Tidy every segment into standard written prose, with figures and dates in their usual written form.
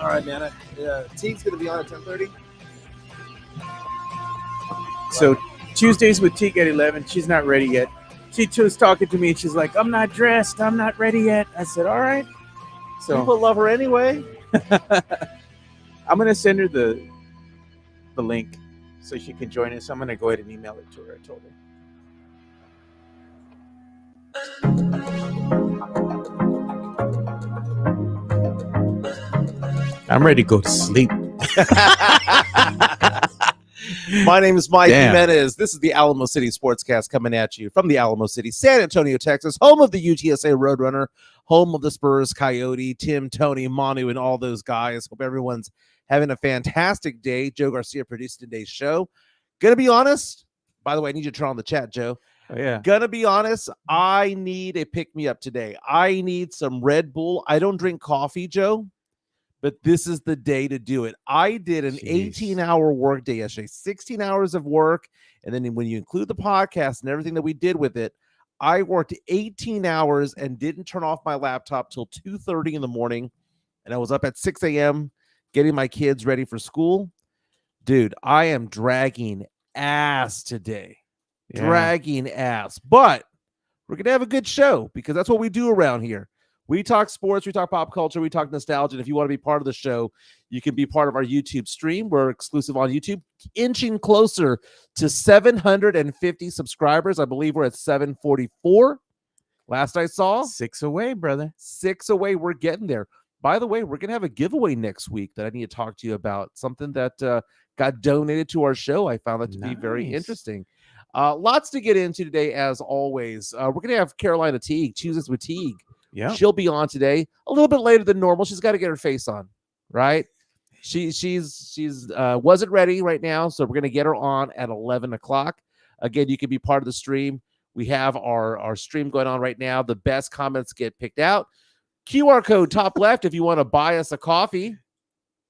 All right, man. Teague's going to be on at 10:30. So Tuesdays with Teague at 11. She's not ready yet. She was talking to me and she's like, I'm not dressed. I'm not ready yet. I said, all right. So People love her anyway. I'm going to send her the link so she can join us. I'm going to go ahead and email it to her. I told her. I'm ready to go to sleep. My name is Mike Damn. Jimenez. This is the Alamo City Sportscast coming at you from the Alamo City, San Antonio, Texas, home of the UTSA Roadrunner, home of the Spurs, Coyote, Tim, Tony, Manu, and all those guys. Hope everyone's having a fantastic day. Joe Garcia produced today's show. Gonna be honest. By the way, I need you to turn on the chat, Joe. Oh, yeah. Gonna be honest. I need a pick-me-up today. I need some Red Bull. I don't drink coffee, Joe, but this is the day to do it. I did an 18-hour work day yesterday, 16 hours of work. And then when you include the podcast and everything that we did with it, I worked 18 hours and didn't turn off my laptop till 2:30 in the morning. And I was up at 6 a.m. getting my kids ready for school. Dude, I am dragging ass today. Yeah. Dragging ass. But we're going to have a good show because that's what we do around here. We talk sports, we talk pop culture, we talk nostalgia. And if you want to be part of the show, you can be part of our YouTube stream. We're exclusive on YouTube, inching closer to 750 subscribers. I believe we're at 744. Last I saw. 6 away, brother. 6 away. We're getting there. By the way, we're going to have a giveaway next week that I need to talk to you about. Something that got donated to our show. I found that to be very interesting. Lots to get into today, as always. We're going to have Carolina Teague, Tuesdays with Teague. Yeah, she'll be on today a little bit later than normal. She's got to get her face on, right? She's wasn't ready right now, so we're gonna get her on at 11 o'clock. Again, you can be part of the stream. We have our stream going on right now. The best comments get picked out. QR code top left if you want to buy us a coffee.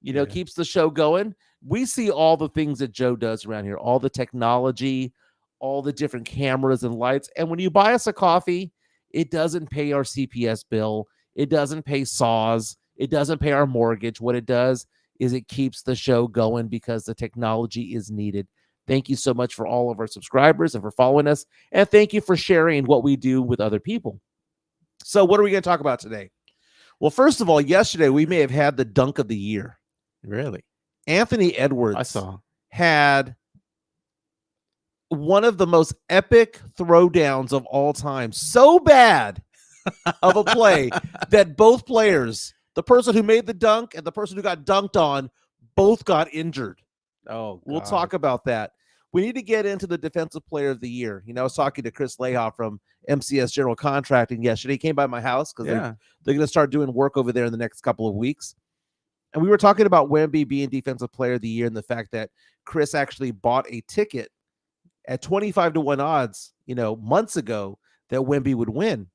Keeps the show going. We see all the things that Joe does around here, all the technology, all the different cameras and lights. And when you buy us a coffee, it doesn't pay our CPS bill. It doesn't pay saws. It doesn't pay our mortgage. What it does is it keeps the show going because the technology is needed. Thank you so much for all of our subscribers and for following us. And thank you for sharing what we do with other people. So what are we going to talk about today? Well, first of all, yesterday we may have had the dunk of the year. Really? Anthony Edwards I saw. had one of the most epic throwdowns of all time. So bad of a play that both players, the person who made the dunk and the person who got dunked on, both got injured. Oh, God. We'll talk about that. We need to get into the defensive player of the year. I was talking to Chris Leha from MCS General Contracting yesterday. He came by my house because they're going to start doing work over there in the next couple of weeks. And we were talking about Wemby being defensive player of the year and the fact that Chris actually bought a ticket at 25-1 odds, months ago, that Wemby would win.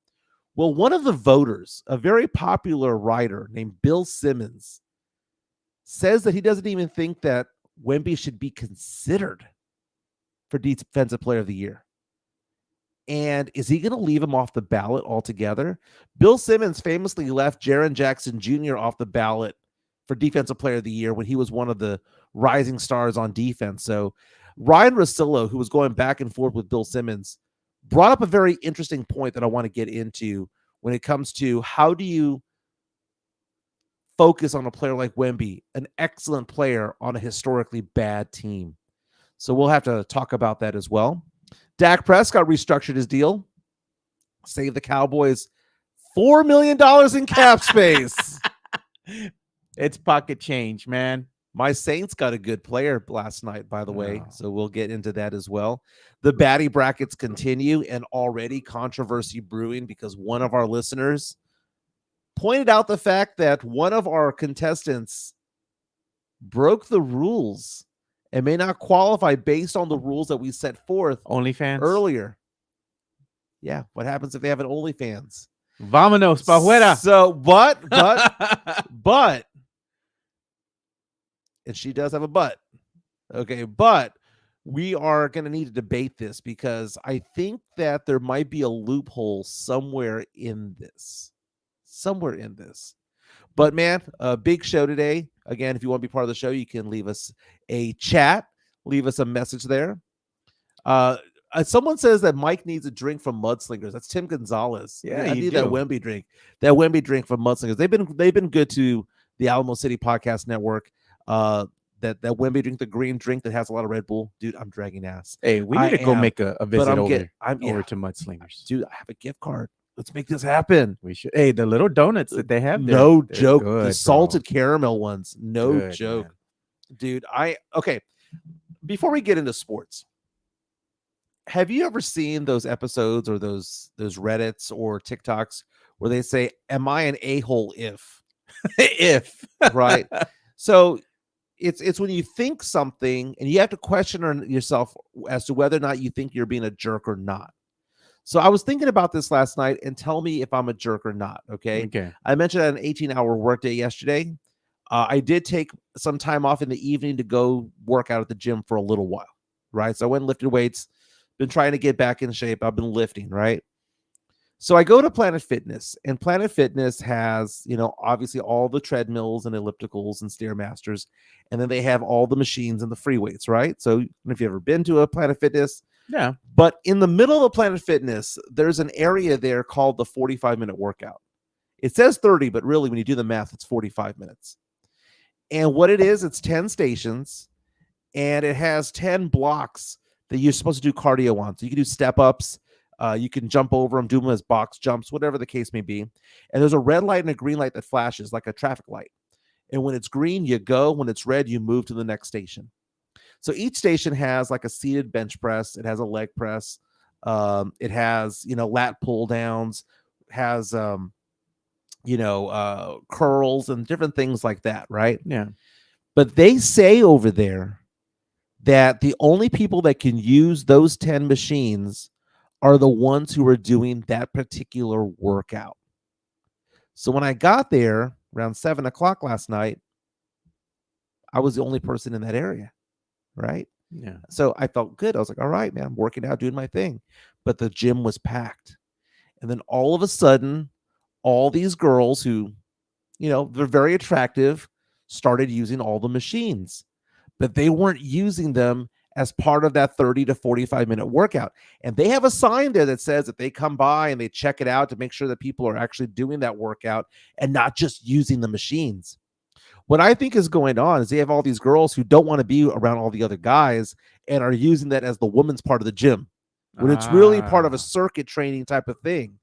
Well, one of the voters, a very popular writer named Bill Simmons, says that he doesn't even think that Wemby should be considered for defensive player of the year. And is he going to leave him off the ballot altogether? Bill Simmons famously left Jaren Jackson Jr. off the ballot for defensive player of the year when he was one of the rising stars on defense. So Ryan Russillo, who was going back and forth with Bill Simmons, brought up a very interesting point that I want to get into when it comes to how do you focus on a player like Wemby, an excellent player on a historically bad team. So we'll have to talk about that as well. Dak Prescott restructured his deal, saved the Cowboys $4 million in cap space. It's pocket change, man. My Saints got a good player last night, by the way, so we'll get into that as well. The baddie brackets continue, and already controversy brewing because one of our listeners pointed out the fact that one of our contestants broke the rules and may not qualify based on the rules that we set forth OnlyFans earlier. Yeah, what happens if they have an OnlyFans? Vámonos pa' fuera. So, but, and she does have a butt. Okay, but we are going to need to debate this because I think that there might be a loophole somewhere in this. But man, a big show today. Again, if you want to be part of the show, you can leave us a chat, leave us a message there. Someone says that Mike needs a drink from Mudslingers. That's Tim Gonzalez. Yeah, I you need do. that Wemby drink. That Wemby drink from Mudslingers. They've been good to the Alamo City Podcast Network. That Wemby drink, the green drink that has a lot of Red Bull. Dude, I'm dragging ass. Hey, we need to go make a visit over to Mudslingers. Dude, I have a gift card. Let's make this happen. We should. Hey, the little donuts that they have there. No joke. Good, the salted caramel ones. No good, joke. Man. Dude, okay. Before we get into sports, have you ever seen those episodes or those Reddits or TikToks where they say, "Am I an a-hole if?" If right? So it's when you think something and you have to question yourself as to whether or not you think you're being a jerk or not. So I was thinking about this last night, and tell me if I'm a jerk or not. Okay. I mentioned I had an 18-hour workday yesterday. I did take some time off in the evening to go work out at the gym for a little while. Right. So I went and lifted weights, been trying to get back in shape. I've been lifting. Right. So I go to Planet Fitness, and Planet Fitness has, obviously all the treadmills and ellipticals and Stairmasters, and then they have all the machines and the free weights, right? So if you've ever been to a Planet Fitness, yeah. But in the middle of Planet Fitness, there's an area there called the 45-minute workout. It says 30, but really when you do the math, it's 45 minutes. And what it is, it's 10 stations, and it has 10 blocks that you're supposed to do cardio on. So you can do step-ups. You can jump over them, do them as box jumps, whatever the case may be. And there's a red light and a green light that flashes like a traffic light. And when it's green, you go. When it's red, you move to the next station. So each station has like a seated bench press. It has a leg press. It has, lat pull downs, has, curls and different things like that, right? Yeah. But they say over there that the only people that can use those 10 machines are the ones who are doing that particular workout. So when I got there around 7:00 last night, I was the only person in that area, right? Yeah. So I felt good. I was like, all right, man, I'm working out, doing my thing. But the gym was packed. And then all of a sudden, all these girls who, they're very attractive, started using all the machines. But they weren't using them as part of that 30 to 45-minute workout. And they have a sign there that says that they come by and they check it out to make sure that people are actually doing that workout and not just using the machines. What I think is going on is they have all these girls who don't want to be around all the other guys and are using that as the woman's part of the gym, when it's really part of a circuit training type of thing.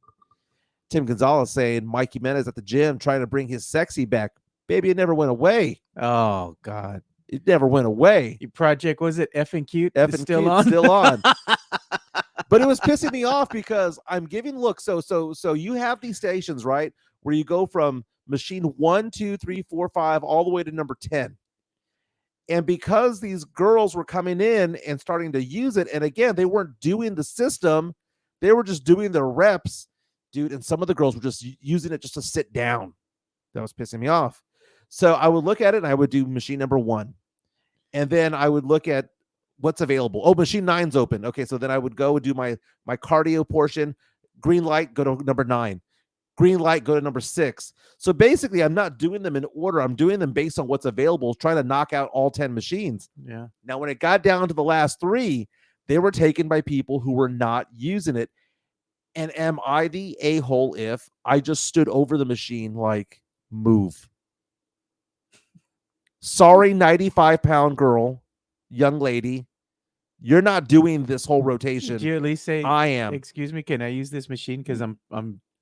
Tim Gonzalez saying Mike Jimenez at the gym trying to bring his sexy back. Baby, it never went away. Oh, God. It never went away. Your project, was it F and Cute? F and still on? Still on. But it was pissing me off because I'm giving looks. So you have these stations, right, where you go from machine 1, 2, 3, 4, 5, all the way to number 10. And because these girls were coming in and starting to use it, and again, they weren't doing the system, they were just doing their reps, dude. And some of the girls were just using it just to sit down. That was pissing me off. So I would look at it and I would do machine number 1. And then I would look at what's available. Oh, machine 9's open. Okay, so then I would go and do my cardio portion. Green light, go to number 9. Green light, go to number 6. So basically, I'm not doing them in order. I'm doing them based on what's available, trying to knock out all 10 machines. Yeah. Now, when it got down to the last 3, they were taken by people who were not using it. And am I the a-hole if I just stood over the machine like, move? Sorry, 95-pound girl, young lady, you're not doing this whole rotation. Did you at least say, I am? Excuse me, can I use this machine? Because I'm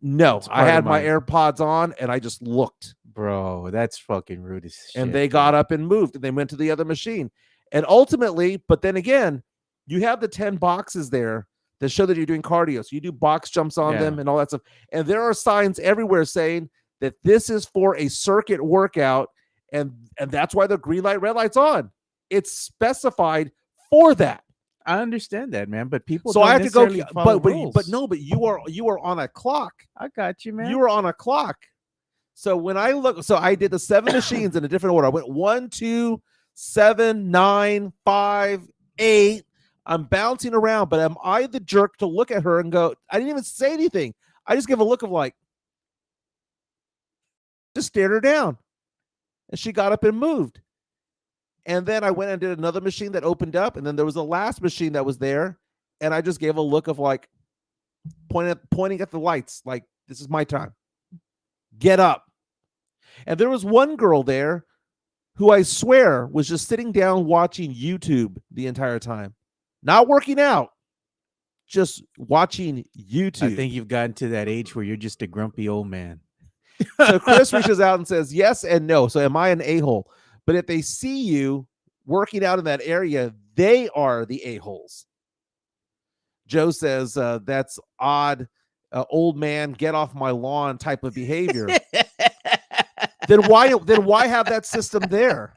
No, I had my AirPods on and I just looked. Bro, that's fucking rude as shit. And they got up and moved and they went to the other machine. And ultimately, but then again, you have the 10 boxes there that show that you're doing cardio. So you do box jumps on them and all that stuff. And there are signs everywhere saying that this is for a circuit workout. And that's why the green light, red light's on. It's specified for that. I understand that, man. But people, so I have to go. But you are on a clock. I got you, man. You are on a clock. So when I look, so I did the 7 machines in a different order. I went 1, 2, 7, 9, 5, 8. I'm bouncing around, but am I the jerk to look at her and go? I didn't even say anything. I just give a look of like, Just stared her down. And she got up and moved. And then I went and did another machine that opened up. And then there was a last machine that was there. And I just gave a look of like pointing at the lights, like, this is my time. Get up. And there was one girl there who I swear was just sitting down watching YouTube the entire time. Not working out. Just watching YouTube. I think you've gotten to that age where you're just a grumpy old man. So Chris reaches out and says yes and no. So am I an a-hole? But if they see you working out in that area, they are the a-holes. Joe says that's odd, old man, get off my lawn type of behavior. Then why have that system there?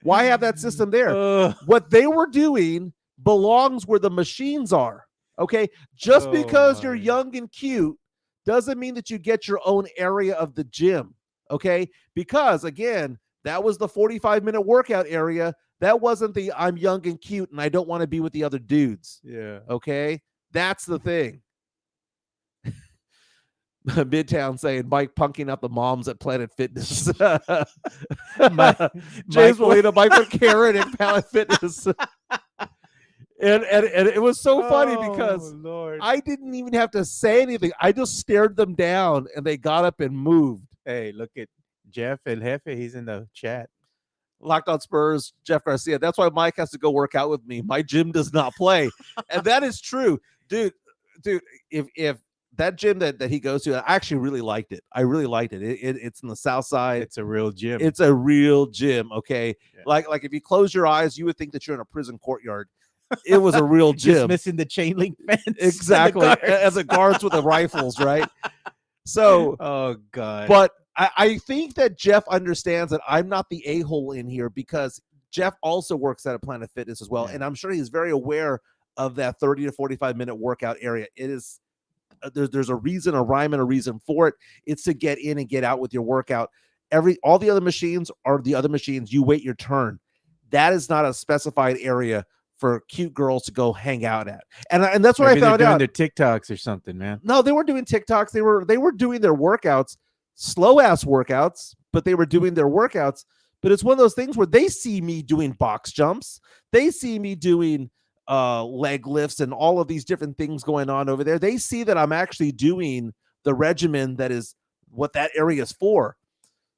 Why have that system there? What they were doing belongs where the machines are. Okay, just because you're young and cute doesn't mean that you get your own area of the gym. Okay, because again, that was the 45-minute workout area. That wasn't the I'm young and cute and I don't want to be with the other dudes. Yeah. Okay, that's the thing. Midtown saying Mike punking out the moms at Planet Fitness. James Molina, Mike with Karen at Planet Fitness. And it was so funny because Lord. I didn't even have to say anything. I just stared them down and they got up and moved. Hey, look at Jeff El Jefe. He's in the chat. Locked on Spurs, Jeff Garcia. That's why Mike has to go work out with me. My gym does not play. And that is true. Dude, if that gym that he goes to, I actually really liked it. I really liked it. It's in the South Side. It's a real gym. It's a real gym. Okay. Yeah. Like if you close your eyes, you would think that you're in a prison courtyard. It was a real gym. Just missing the chain link fence. Exactly. As the guards with the rifles, right? So, oh God. But I think that Jeff understands that I'm not the a-hole in here because Jeff also works at a Planet Fitness as well. Yeah. And I'm sure he's very aware of that 30 to 45-minute workout area. It is, there's a reason, a rhyme and a reason for it. It's to get in and get out with your workout. All the other machines are the other machines. You wait your turn. That is not a specified area for cute girls to go hang out at. And that's what Maybe I found out. They're doing their TikToks or something, man. No, they weren't doing TikToks. They were doing their workouts, slow ass workouts, but they were doing their workouts. But it's one of those things where they see me doing box jumps. They see me doing leg lifts and all of these different things going on over there. They see that I'm actually doing the regimen that is what that area is for.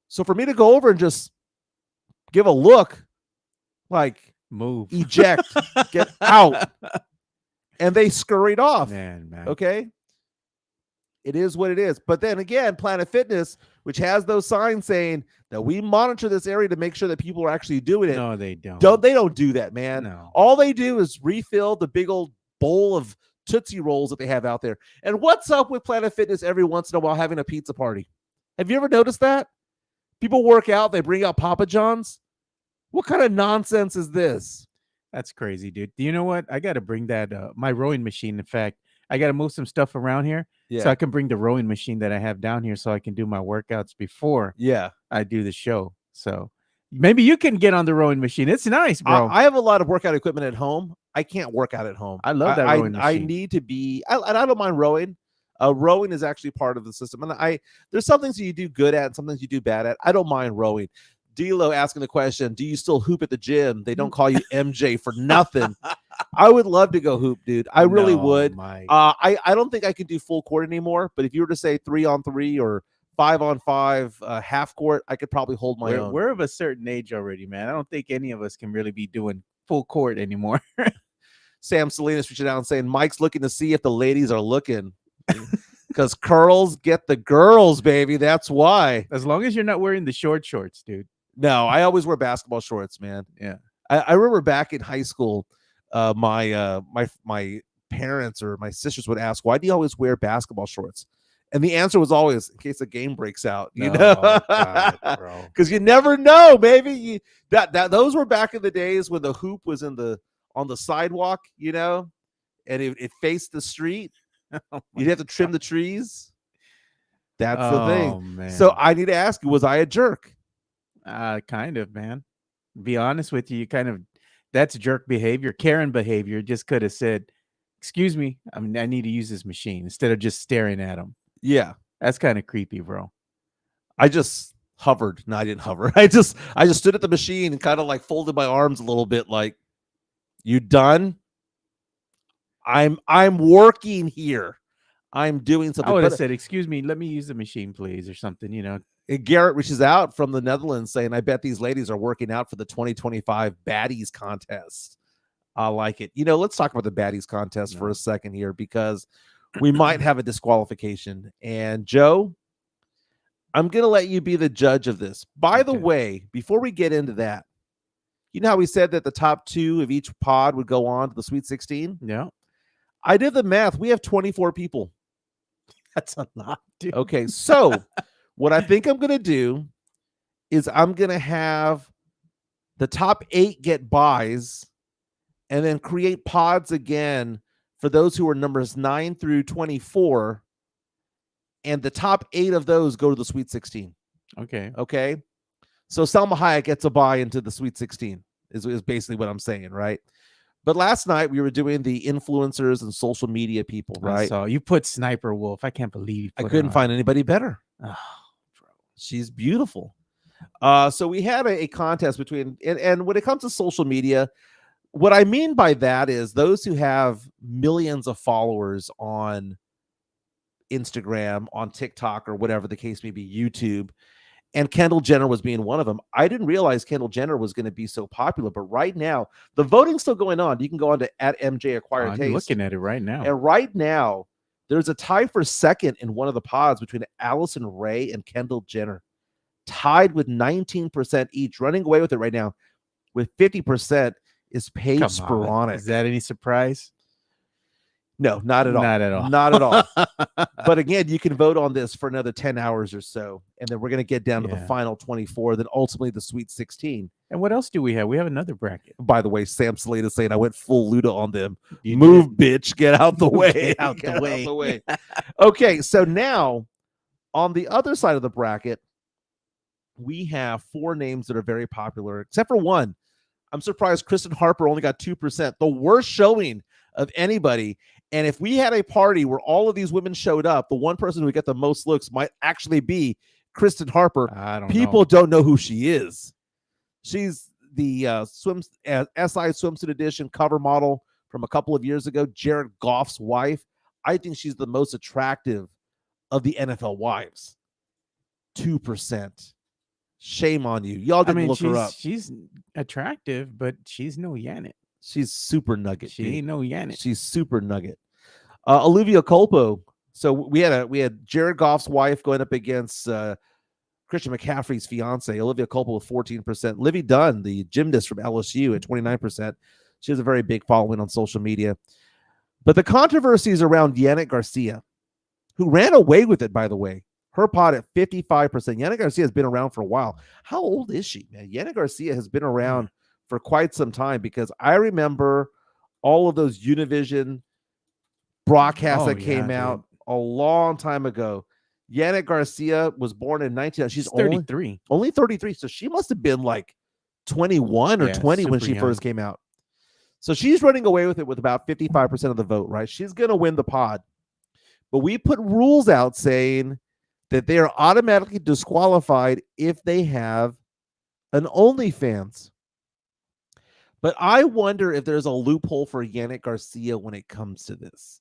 So for me to go over and just give a look, like, move, eject, get out, and they scurried off. Man. Okay, it is what it is. But then again, Planet Fitness, which has those signs saying that we monitor this area to make sure that people are actually doing it. No, they don't. They don't do that, man. No. All they do is refill the big old bowl of Tootsie Rolls that they have out there. And what's up with Planet Fitness every once in a while having a pizza party? Have you ever noticed that? People work out, they bring out Papa John's. What kind of nonsense is this? That's crazy, dude. Do you know what? I got to bring that, my rowing machine. In fact, I got to move some stuff around here so I can bring the rowing machine that I have down here so I can do my workouts before I do the show. So maybe you can get on the rowing machine. It's nice, bro. I have a lot of workout equipment at home. I can't work out at home. I love that rowing machine. I need to be, I don't mind rowing. Rowing is actually part of the system. And there's some things that you do good at and some things you do bad at. I don't mind rowing. D-Lo asking the question, do you still hoop at the gym? They don't call you MJ for nothing. I would love to go hoop, dude. I really would. I don't think I could do full court anymore, but if you were to say 3-on-3 or 5-on-5 half court, I could probably hold my own. We're of a certain age already, man. I don't think any of us can really be doing full court anymore. Sam Salinas reaching out and saying, Mike's looking to see if the ladies are looking. Because curls get the girls, baby. That's why. As long as you're not wearing the short shorts, dude. No, I always wear basketball shorts, man. Yeah. I remember back in high school, my parents or my sisters would ask, why do you always wear basketball shorts? And the answer was always, in case a game breaks out, you know, because you never know. Maybe those were back in the days when the hoop was on the sidewalk, you know, and it faced the street. You'd have to trim the trees. That's the thing. Man. So I need to ask you, was I a jerk? Kind of, man. Be honest with you, that's jerk behavior, Karen behavior. Just could have said, excuse me, I need to use this machine instead of just staring at him. Yeah. That's kind of creepy, bro. I just Hovered. No, I didn't hover. I just stood at the machine and kind of like folded my arms a little bit, like, you done? I'm working here. I'm doing something. I would have said, "Excuse me, let me use the machine, please," or something. Garrett reaches out from the Netherlands saying, "I bet these ladies are working out for the 2025 Baddies contest." I like it. Let's talk about the Baddies contest for a second here, because we might have a disqualification. And Joe, I'm going to let you be the judge of this. By the way, before we get into that, you know how we said that the top 2 of each pod would go on to the Sweet 16? Yeah. I did the math. We have 24 people. That's a lot, dude. Okay, so what I think I'm going to do is I'm going to have the top 8 get buys and then create pods again for those who are numbers 9 through 24. And the top 8 of those go to the Sweet 16. Okay. So Salma Hayek gets a buy into the Sweet 16 is basically what I'm saying, right? But last night we were doing the influencers and social media people, right? So you put Sniper Wolf. I can't believe I couldn't find anybody better. Oh, bro. She's beautiful. So we had a contest between, and when it comes to social media, what I mean by that is those who have millions of followers on Instagram, on TikTok, or whatever the case may be, YouTube. And Kendall Jenner was being one of them. I didn't realize Kendall Jenner was going to be so popular, but right now the voting's still going on. You can go on to @MJ Taste. I'm looking at it right now. And right now there's a tie for second in one of the pods between Allison Ray and Kendall Jenner, tied with 19% each. Running away with it right now with 50% is Paige Sporonic. Is that any surprise? No, not at all. Not at all. Not at all. But again, you can vote on this for another 10 hours or so. And then we're going to get down to the final 24, then ultimately the Sweet 16. And what else do we have? We have another bracket. By the way, Sam Salita saying I went full Luda on them. Move, bitch. Get out the way. Get out the way. Okay, so now on the other side of the bracket, we have 4 names that are very popular, except for one. I'm surprised Kristen Harper only got 2%, the worst showing of anybody. And if we had a party where all of these women showed up, the one person who would get the most looks might actually be Kristen Harper. People don't know who she is. She's the SI Swimsuit Edition cover model from a couple of years ago, Jared Goff's wife. I think she's the most attractive of the NFL wives. 2%. Shame on you. Y'all didn't look her up. She's attractive, but she's no Yannick. She's super nugget. She ain't no Yannick. She's super nugget. Olivia Culpo. So we had Jared Goff's wife going up against Christian McCaffrey's fiance, Olivia Culpo, with 14%. Livy Dunn, the gymnast from LSU, at 29%. She has a very big following on social media. But the controversy is around Yannick Garcia, who ran away with it, by the way. Her pod at 55%. Yannick Garcia has been around for a while. How old is she, man? Yannick Garcia has been around for quite some time, because I remember all of those Univision broadcasts that came out a long time ago. Yannick Garcia was born in 19. She's 33. Only 33. So she must have been like 21 or 20 when she first came out. So she's running away with it with about 55% of the vote, right? She's going to win the pod. But we put rules out saying that they are automatically disqualified if they have an OnlyFans. But I wonder if there's a loophole for Yannick Garcia when it comes to this.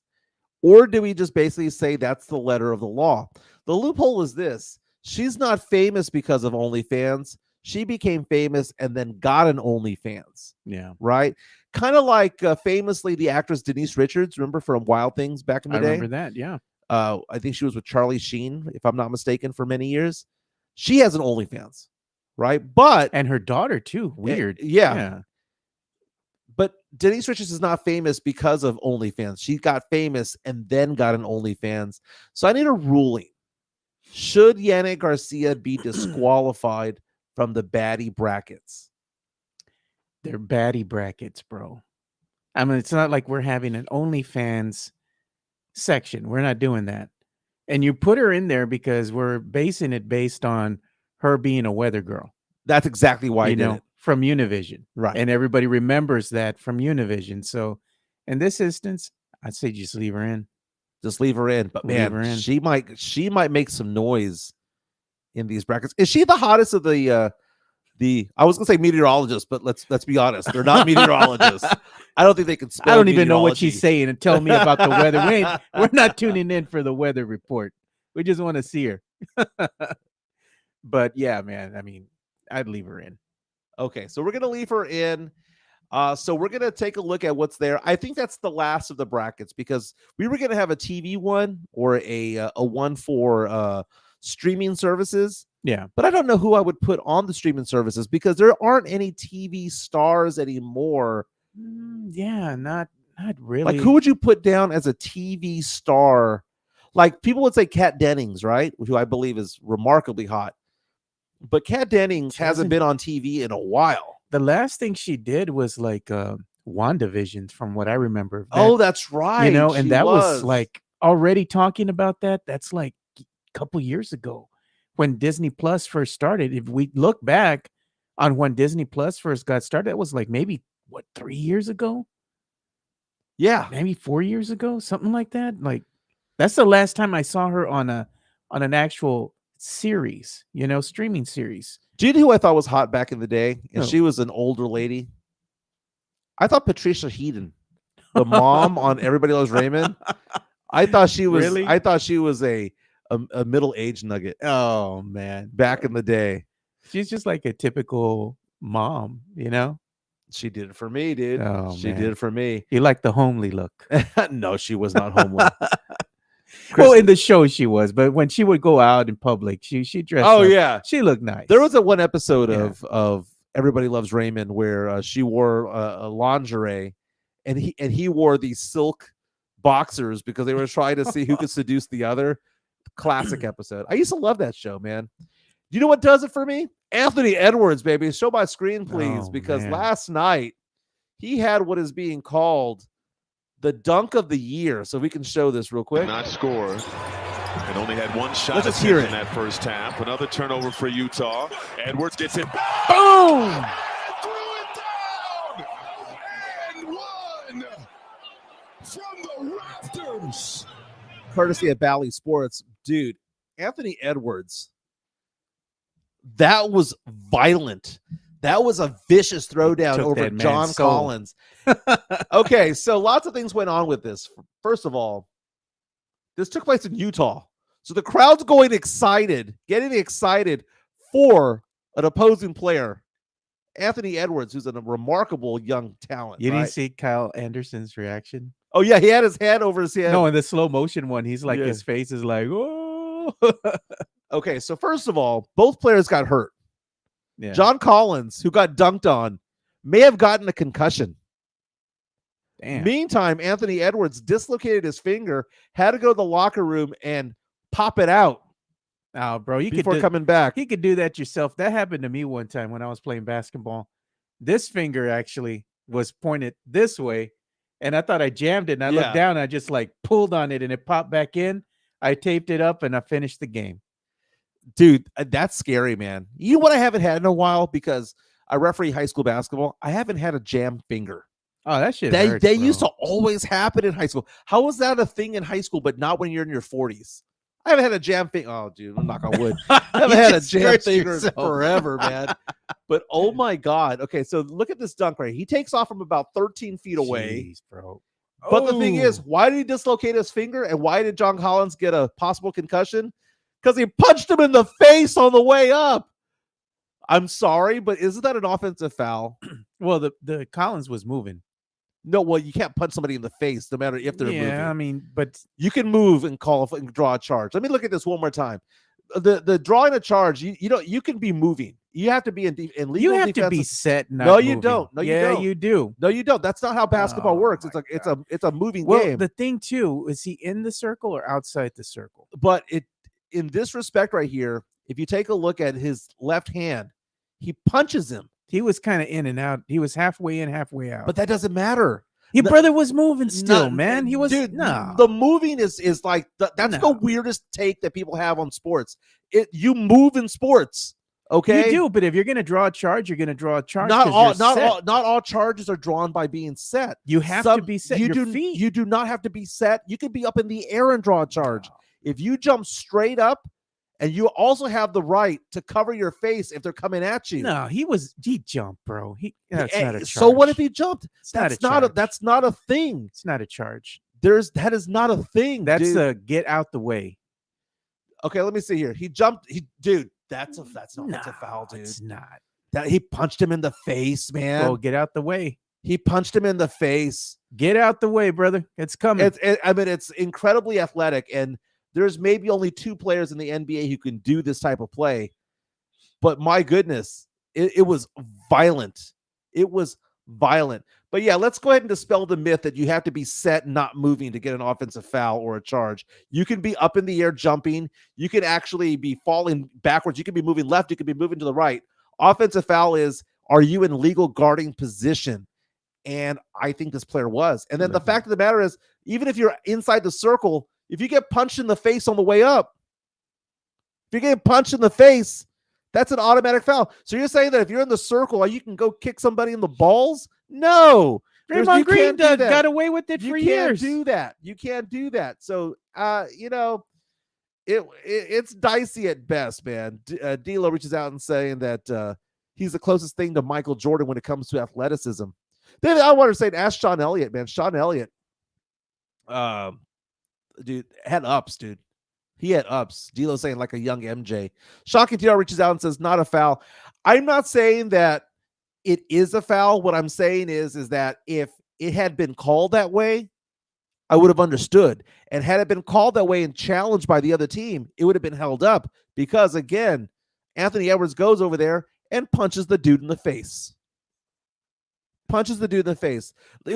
Or do we just basically say that's the letter of the law? The loophole is this. She's not famous because of OnlyFans. She became famous and then got an OnlyFans. Yeah. Right? Kind of like famously the actress Denise Richards, remember, from Wild Things back in the day? I remember that, yeah. I think she was with Charlie Sheen, if I'm not mistaken, for many years. She has an OnlyFans, right? And her daughter too. Weird. Yeah. But Denise Richards is not famous because of OnlyFans. She got famous and then got an OnlyFans. So I need a ruling. Should Yannick Garcia be disqualified from the baddie brackets? They're baddie brackets, bro. I mean, it's not like we're having an OnlyFans section. We're not doing that. And you put her in there because we're basing it based on her being a weather girl. That's exactly why I did it. From Univision. Right. And everybody remembers that from Univision. So in this instance, I'd say just leave her in. Just leave her in. But man, she might make some noise in these brackets. Is she the hottest of the I was gonna say meteorologists, but let's be honest, they're not meteorologists. I don't think they can spell. I don't even know what she's saying and tell me about the weather. We're not tuning in for the weather report. We just want to see her. But yeah, man, I mean, I'd leave her in. Okay, so we're gonna leave her in. So we're gonna take a look at what's there. I think that's the last of the brackets because we were gonna have a TV one or a one for streaming services. Yeah, but I don't know who I would put on the streaming services because there aren't any TV stars anymore. Yeah, not really. Like, who would you put down as a TV star? Like, people would say Kat Dennings, right? Who I believe is remarkably hot. But Kat Dennings hasn't been on TV in a while. The last thing she did was like WandaVision, from what I remember. Oh, that's right. You know, and that was like already talking about that. That's like a couple years ago when Disney Plus first started. If we look back on when Disney Plus first got started, that was like maybe 3 years ago? Yeah, maybe 4 years ago, something like that. Like, that's the last time I saw her on an actual series, streaming series. Do you know who I thought was hot back in the day? And she was an older lady. I thought Patricia Heaton, the mom on Everybody Loves Raymond. I thought she was. Really? I thought she was a middle-aged nugget. Oh man, back in the day, she's just like a typical mom, She did it for me, dude. Oh, she did it for me. You like the homely look? No, she was not homely. Well, in the show she was, but when she would go out in public, she dressed. Oh up. yeah, she looked nice. There was one episode of Everybody Loves Raymond where she wore a lingerie, and he wore these silk boxers because they were trying to see who could seduce the other. Classic episode. I used to love that show, man. You know what does it for me? Anthony Edwards, baby. Show my screen, please, because last night he had what is being called the dunk of the year. So we can show this real quick. Not score. And only had one shot Let's just hear it. In that first half. Another turnover for Utah. Edwards gets it. Boom! Threw it down! And one from the rafters. Courtesy of Bally Sports. Dude, Anthony Edwards. That was violent. That was a vicious throwdown over John Collins. Okay, so lots of things went on with this. First of all, this took place in Utah. So the crowd's getting excited for an opposing player, Anthony Edwards, who's a remarkable young talent. You didn't see Kyle Anderson's reaction? Oh, yeah, he had his hand over his head. No, in the slow motion one, he's like, his face is like, oh. Okay, so first of all, both players got hurt. Yeah. John Collins, who got dunked on, may have gotten a concussion. Damn. Meantime, Anthony Edwards dislocated his finger, had to go to the locker room and pop it out. Oh, bro, before coming back. You could do that yourself. That happened to me one time when I was playing basketball. This finger actually was pointed this way, and I thought I jammed it, and I looked down, and I just like pulled on it, and it popped back in. I taped it up, and I finished the game. Dude, that's scary, man. You know what I haven't had in a while, because I referee high school basketball. I haven't had a jammed finger. Oh, that shit They hurts, used to always happen in high school. How was that a thing in high school, but not when you're in your 40s? I haven't had a jam finger. Oh, dude, I'm knock on wood. I haven't had a jam finger forever, man. But oh my God. Okay, so look at this dunk right. He takes off from about 13 feet away. Jeez, bro. But the thing is, why did he dislocate his finger? And why did John Collins get a possible concussion? Because he punched him in the face on the way up. I'm sorry, but isn't that an offensive foul? Well, the Collins was moving. No, well, you can't punch somebody in the face, no matter if they're moving. Yeah, I mean, but you can move and draw a charge. Let me look at this one more time. The drawing a charge, you can be moving. You have to be in legal. You have defensive. to be set. No, you don't. No, you don't. You do. No, you don't. That's not how basketball works. It's a moving game. The thing too is, he in the circle or outside the circle? But in this respect right here, if you take a look at his left hand, he punches him. He was kind of in and out. He was halfway in, halfway out. But that doesn't matter. Your brother was moving still, man. He was. Dude, no. The moving is like that's the weirdest take that people have on sports. You move in sports, okay? You do, but if you're going to draw a charge, you're going to draw a charge. Not all charges are drawn by being set. You have to be set. You do not have to be set. You could be up in the air and draw a charge. If you jump straight up And you also have the right to cover your face if they're coming at you. No, he jumped, bro. That's not a charge. So what if he jumped? That's not a thing. It's not a charge. That is not a thing. That's dude. a get out the way. Okay, let me see here. He jumped. That's not a foul, dude. It's not. That he punched him in the face, man. Go get out the way. He punched him in the face. Get out the way, brother. It's coming. It's incredibly athletic, and there's maybe only 2 players in the NBA who can do this type of play. But my goodness, it was violent. It was violent. But yeah, let's go ahead and dispel the myth that you have to be set, not moving to get an offensive foul or a charge. You can be up in the air jumping. You can actually be falling backwards. You can be moving left. You can be moving to the right. Offensive foul is, are you in legal guarding position? And I think this player was. And then the fact of the matter is, even if you're inside the circle, if you get punched in the face on the way up, if you're getting punched in the face, that's an automatic foul. So you're saying that if you're in the circle, you can go kick somebody in the balls? No. Draymond Green got away with it for years. You can't do that. So, it's dicey at best, man. D'Lo reaches out and saying that he's the closest thing to Michael Jordan when it comes to athleticism. Then I want to say, ask Sean Elliott, man. Sean Elliott, dude, had ups, dude. He had ups. D'Lo saying like a young MJ. Sean Contino reaches out and says, not a foul. I'm not saying that it is a foul. What I'm saying is that if it had been called that way, I would have understood. And had it been called that way and challenged by the other team, it would have been held up. Because, again, Anthony Edwards goes over there and punches the dude in the face. It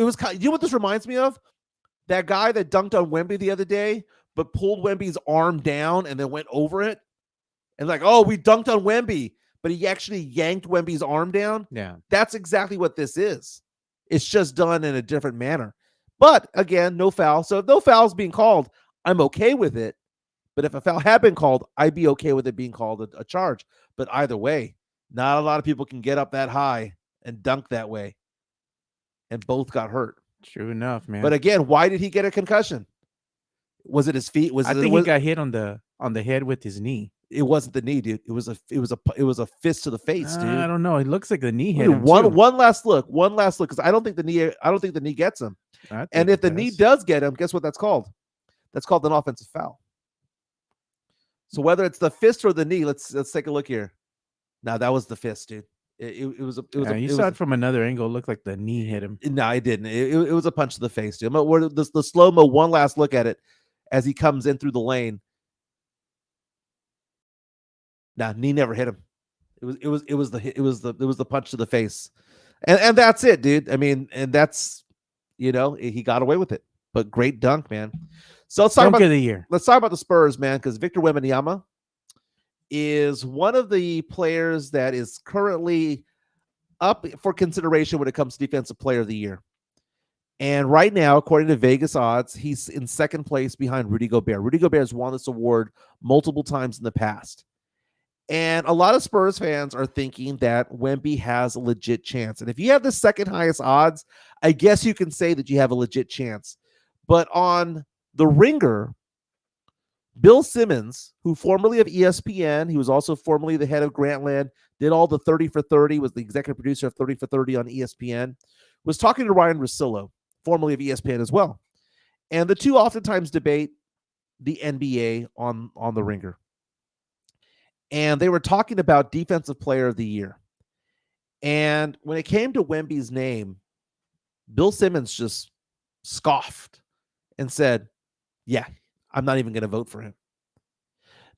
was you know what this reminds me of? That guy that dunked on Wemby the other day, but pulled Wemby's arm down and then went over it. And like, oh, we dunked on Wemby, but he actually yanked Wemby's arm down. Yeah. That's exactly what this is. It's just done in a different manner. But again, no foul. So if no foul's being called, I'm okay with it. But if a foul had been called, I'd be okay with it being called a charge. But either way, not a lot of people can get up that high and dunk that way. And both got hurt. True enough, man. But again, why did he get a concussion? Was it his feet? I think he got hit on the head with his knee. It wasn't the knee, dude. It was a fist to the face, dude. I don't know. It looks like the knee hit him. One last look, because I don't think the knee gets him. And if the knee does get him, guess what that's called? That's called an offensive foul. So whether it's the fist or the knee, let's take a look here. Now that was the fist, dude. You saw it from another angle. It looked like the knee hit him. No, I didn't. It was a punch to the face, dude. The slow-mo, one last look at it as he comes in through the lane. Nah, knee never hit him. It was the punch to the face. And that's it, dude. I mean, and that's, he got away with it. But great dunk, man. So let's talk about the year. Let's talk about the Spurs, man, because Victor Wembanyama is one of the players that is currently up for consideration when it comes to Defensive Player of the Year. And right now, according to Vegas odds, he's in second place behind Rudy Gobert. Rudy Gobert has won this award multiple times in the past. And a lot of Spurs fans are thinking that Wemby has a legit chance. And if you have the second highest odds, I guess you can say that you have a legit chance. But on the Ringer, Bill Simmons, who formerly of ESPN, he was also formerly the head of Grantland, did all the 30 for 30, was the executive producer of 30 for 30 on ESPN, was talking to Ryan Russillo, formerly of ESPN as well. And the two oftentimes debate the NBA on the Ringer. And they were talking about Defensive Player of the Year. And when it came to Wemby's name, Bill Simmons just scoffed and said, yeah, I'm not even going to vote for him.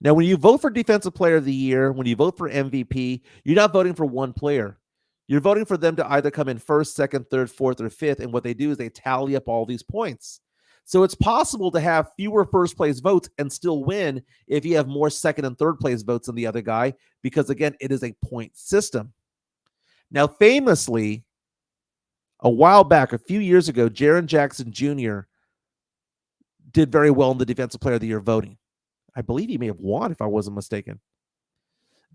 Now, when you vote for Defensive Player of the Year, when you vote for MVP, you're not voting for one player. You're voting for them to either come in first, second, third, fourth, or fifth. And what they do is they tally up all these points. So it's possible to have fewer first place votes and still win if you have more second and third place votes than the other guy, because again, it is a point system. Now, famously, a while back, a few years ago, Jaren Jackson Jr. did very well in the Defensive Player of the Year voting. I believe he may have won, if I wasn't mistaken.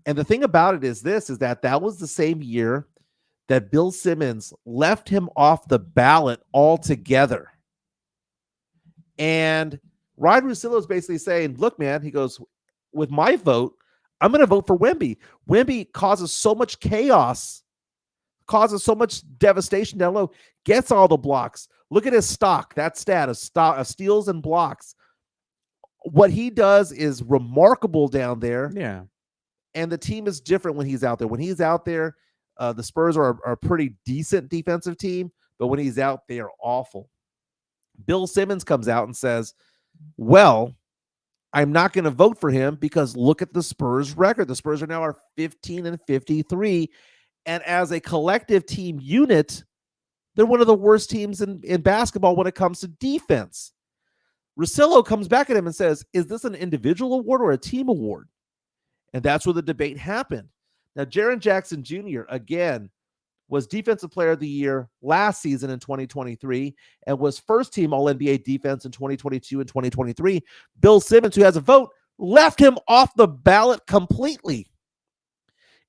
And the thing about it is that was the same year that Bill Simmons left him off the ballot altogether. And Ryan Russillo is basically saying, look, man, he goes, with my vote, I'm going to vote for Wemby. Wemby causes so much chaos, causes so much devastation down low, gets all the blocks. Look at his stock, that stat of steals and blocks. What he does is remarkable down there. Yeah. And the team is different when he's out there. When he's out there, the Spurs are a pretty decent defensive team, but when he's out, they are awful. Bill Simmons comes out and says, well, I'm not going to vote for him because look at the Spurs record. The Spurs are now 15-53. And as a collective team unit, they're one of the worst teams in basketball when it comes to defense. Russillo comes back at him and says, is this an individual award or a team award? And that's where the debate happened. Now, Jaren Jackson Jr., again, was Defensive Player of the Year last season in 2023 and was first-team All-NBA defense in 2022 and 2023. Bill Simmons, who has a vote, left him off the ballot completely.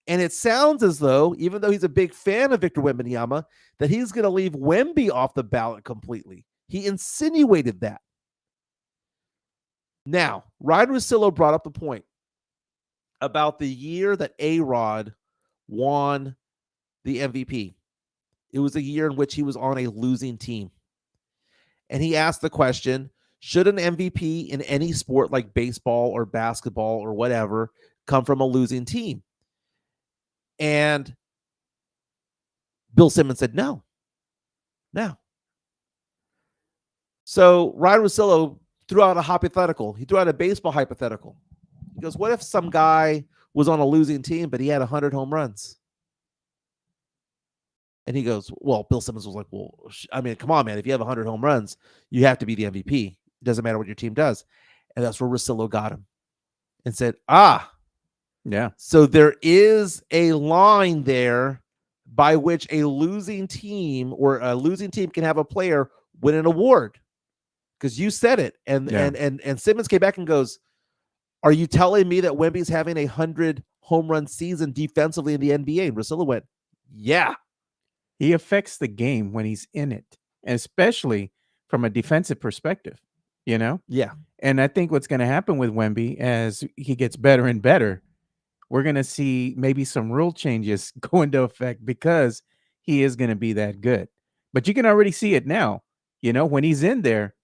And it sounds as though, even though he's a big fan of Victor Wembanyama, that he's going to leave Wemby off the ballot completely. He insinuated that. Now, Ryan Russillo brought up the point about the year that A-Rod won the MVP. It was a year in which he was on a losing team. And he asked the question, should an MVP in any sport like baseball or basketball or whatever come from a losing team? And Bill Simmons said no. No. So Ryan Russillo threw out a hypothetical. He threw out a baseball hypothetical. He goes, what if some guy was on a losing team, but he had 100 home runs? And he goes, well, Bill Simmons was like, well, I mean, come on, man. If you have 100 home runs, you have to be the MVP. It doesn't matter what your team does. And that's where Russillo got him and said, yeah. So there is a line there by which a losing team or a losing team can have a player win an award. Because you said it. And Simmons came back and goes, are you telling me that Wemby's having a 100 home run season defensively in the NBA? And Russillo went, yeah. He affects the game when he's in it, especially from a defensive perspective, you know? Yeah. And I think what's going to happen with Wemby as he gets better and better, we're going to see maybe some rule changes go into effect because he is going to be that good. But you can already see it now. You know, when he's in there,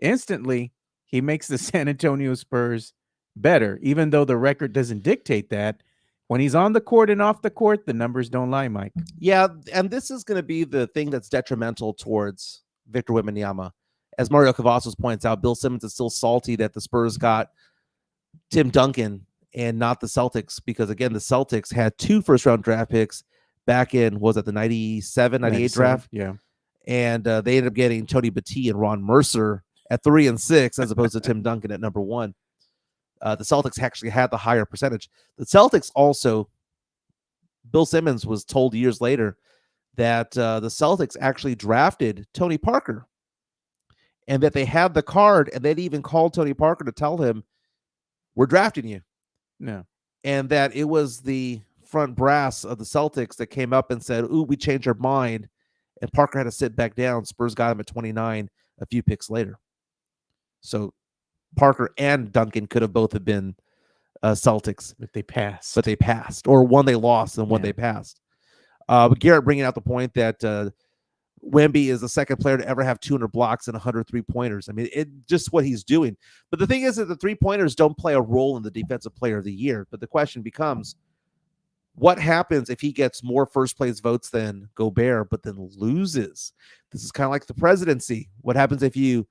instantly he makes the San Antonio Spurs better, even though the record doesn't dictate that. When he's on the court and off the court, the numbers don't lie, Mike. Yeah, and this is going to be the thing that's detrimental towards Victor Wembanyama. As Mario Cavazos points out, Bill Simmons is still salty that the Spurs got Tim Duncan and not the Celtics because, again, the Celtics had 2 first-round draft picks back in, was it the 97, 98 draft? Yeah. And they ended up getting Tony Battie and Ron Mercer at 3 and 6 as opposed to Tim Duncan at number 1. The Celtics actually had the higher percentage. The Celtics also, Bill Simmons was told years later that the Celtics actually drafted Tony Parker and that they had the card and they'd even called Tony Parker to tell him, we're drafting you. No. And that it was the front brass of the Celtics that came up and said, ooh, we changed our mind. And Parker had to sit back down. Spurs got him at 29 a few picks later. So Parker and Duncan could have both have been Celtics. But they passed. Or one they lost and one they passed. But Garrett bringing out the point that Wemby is the second player to ever have 200 blocks and 100 3-pointers. I mean, it just what he's doing. But the thing is that the 3-pointers don't play a role in the Defensive Player of the Year. But the question becomes, what happens if he gets more first-place votes than Gobert, but then loses? This is kind of like the presidency. What happens if you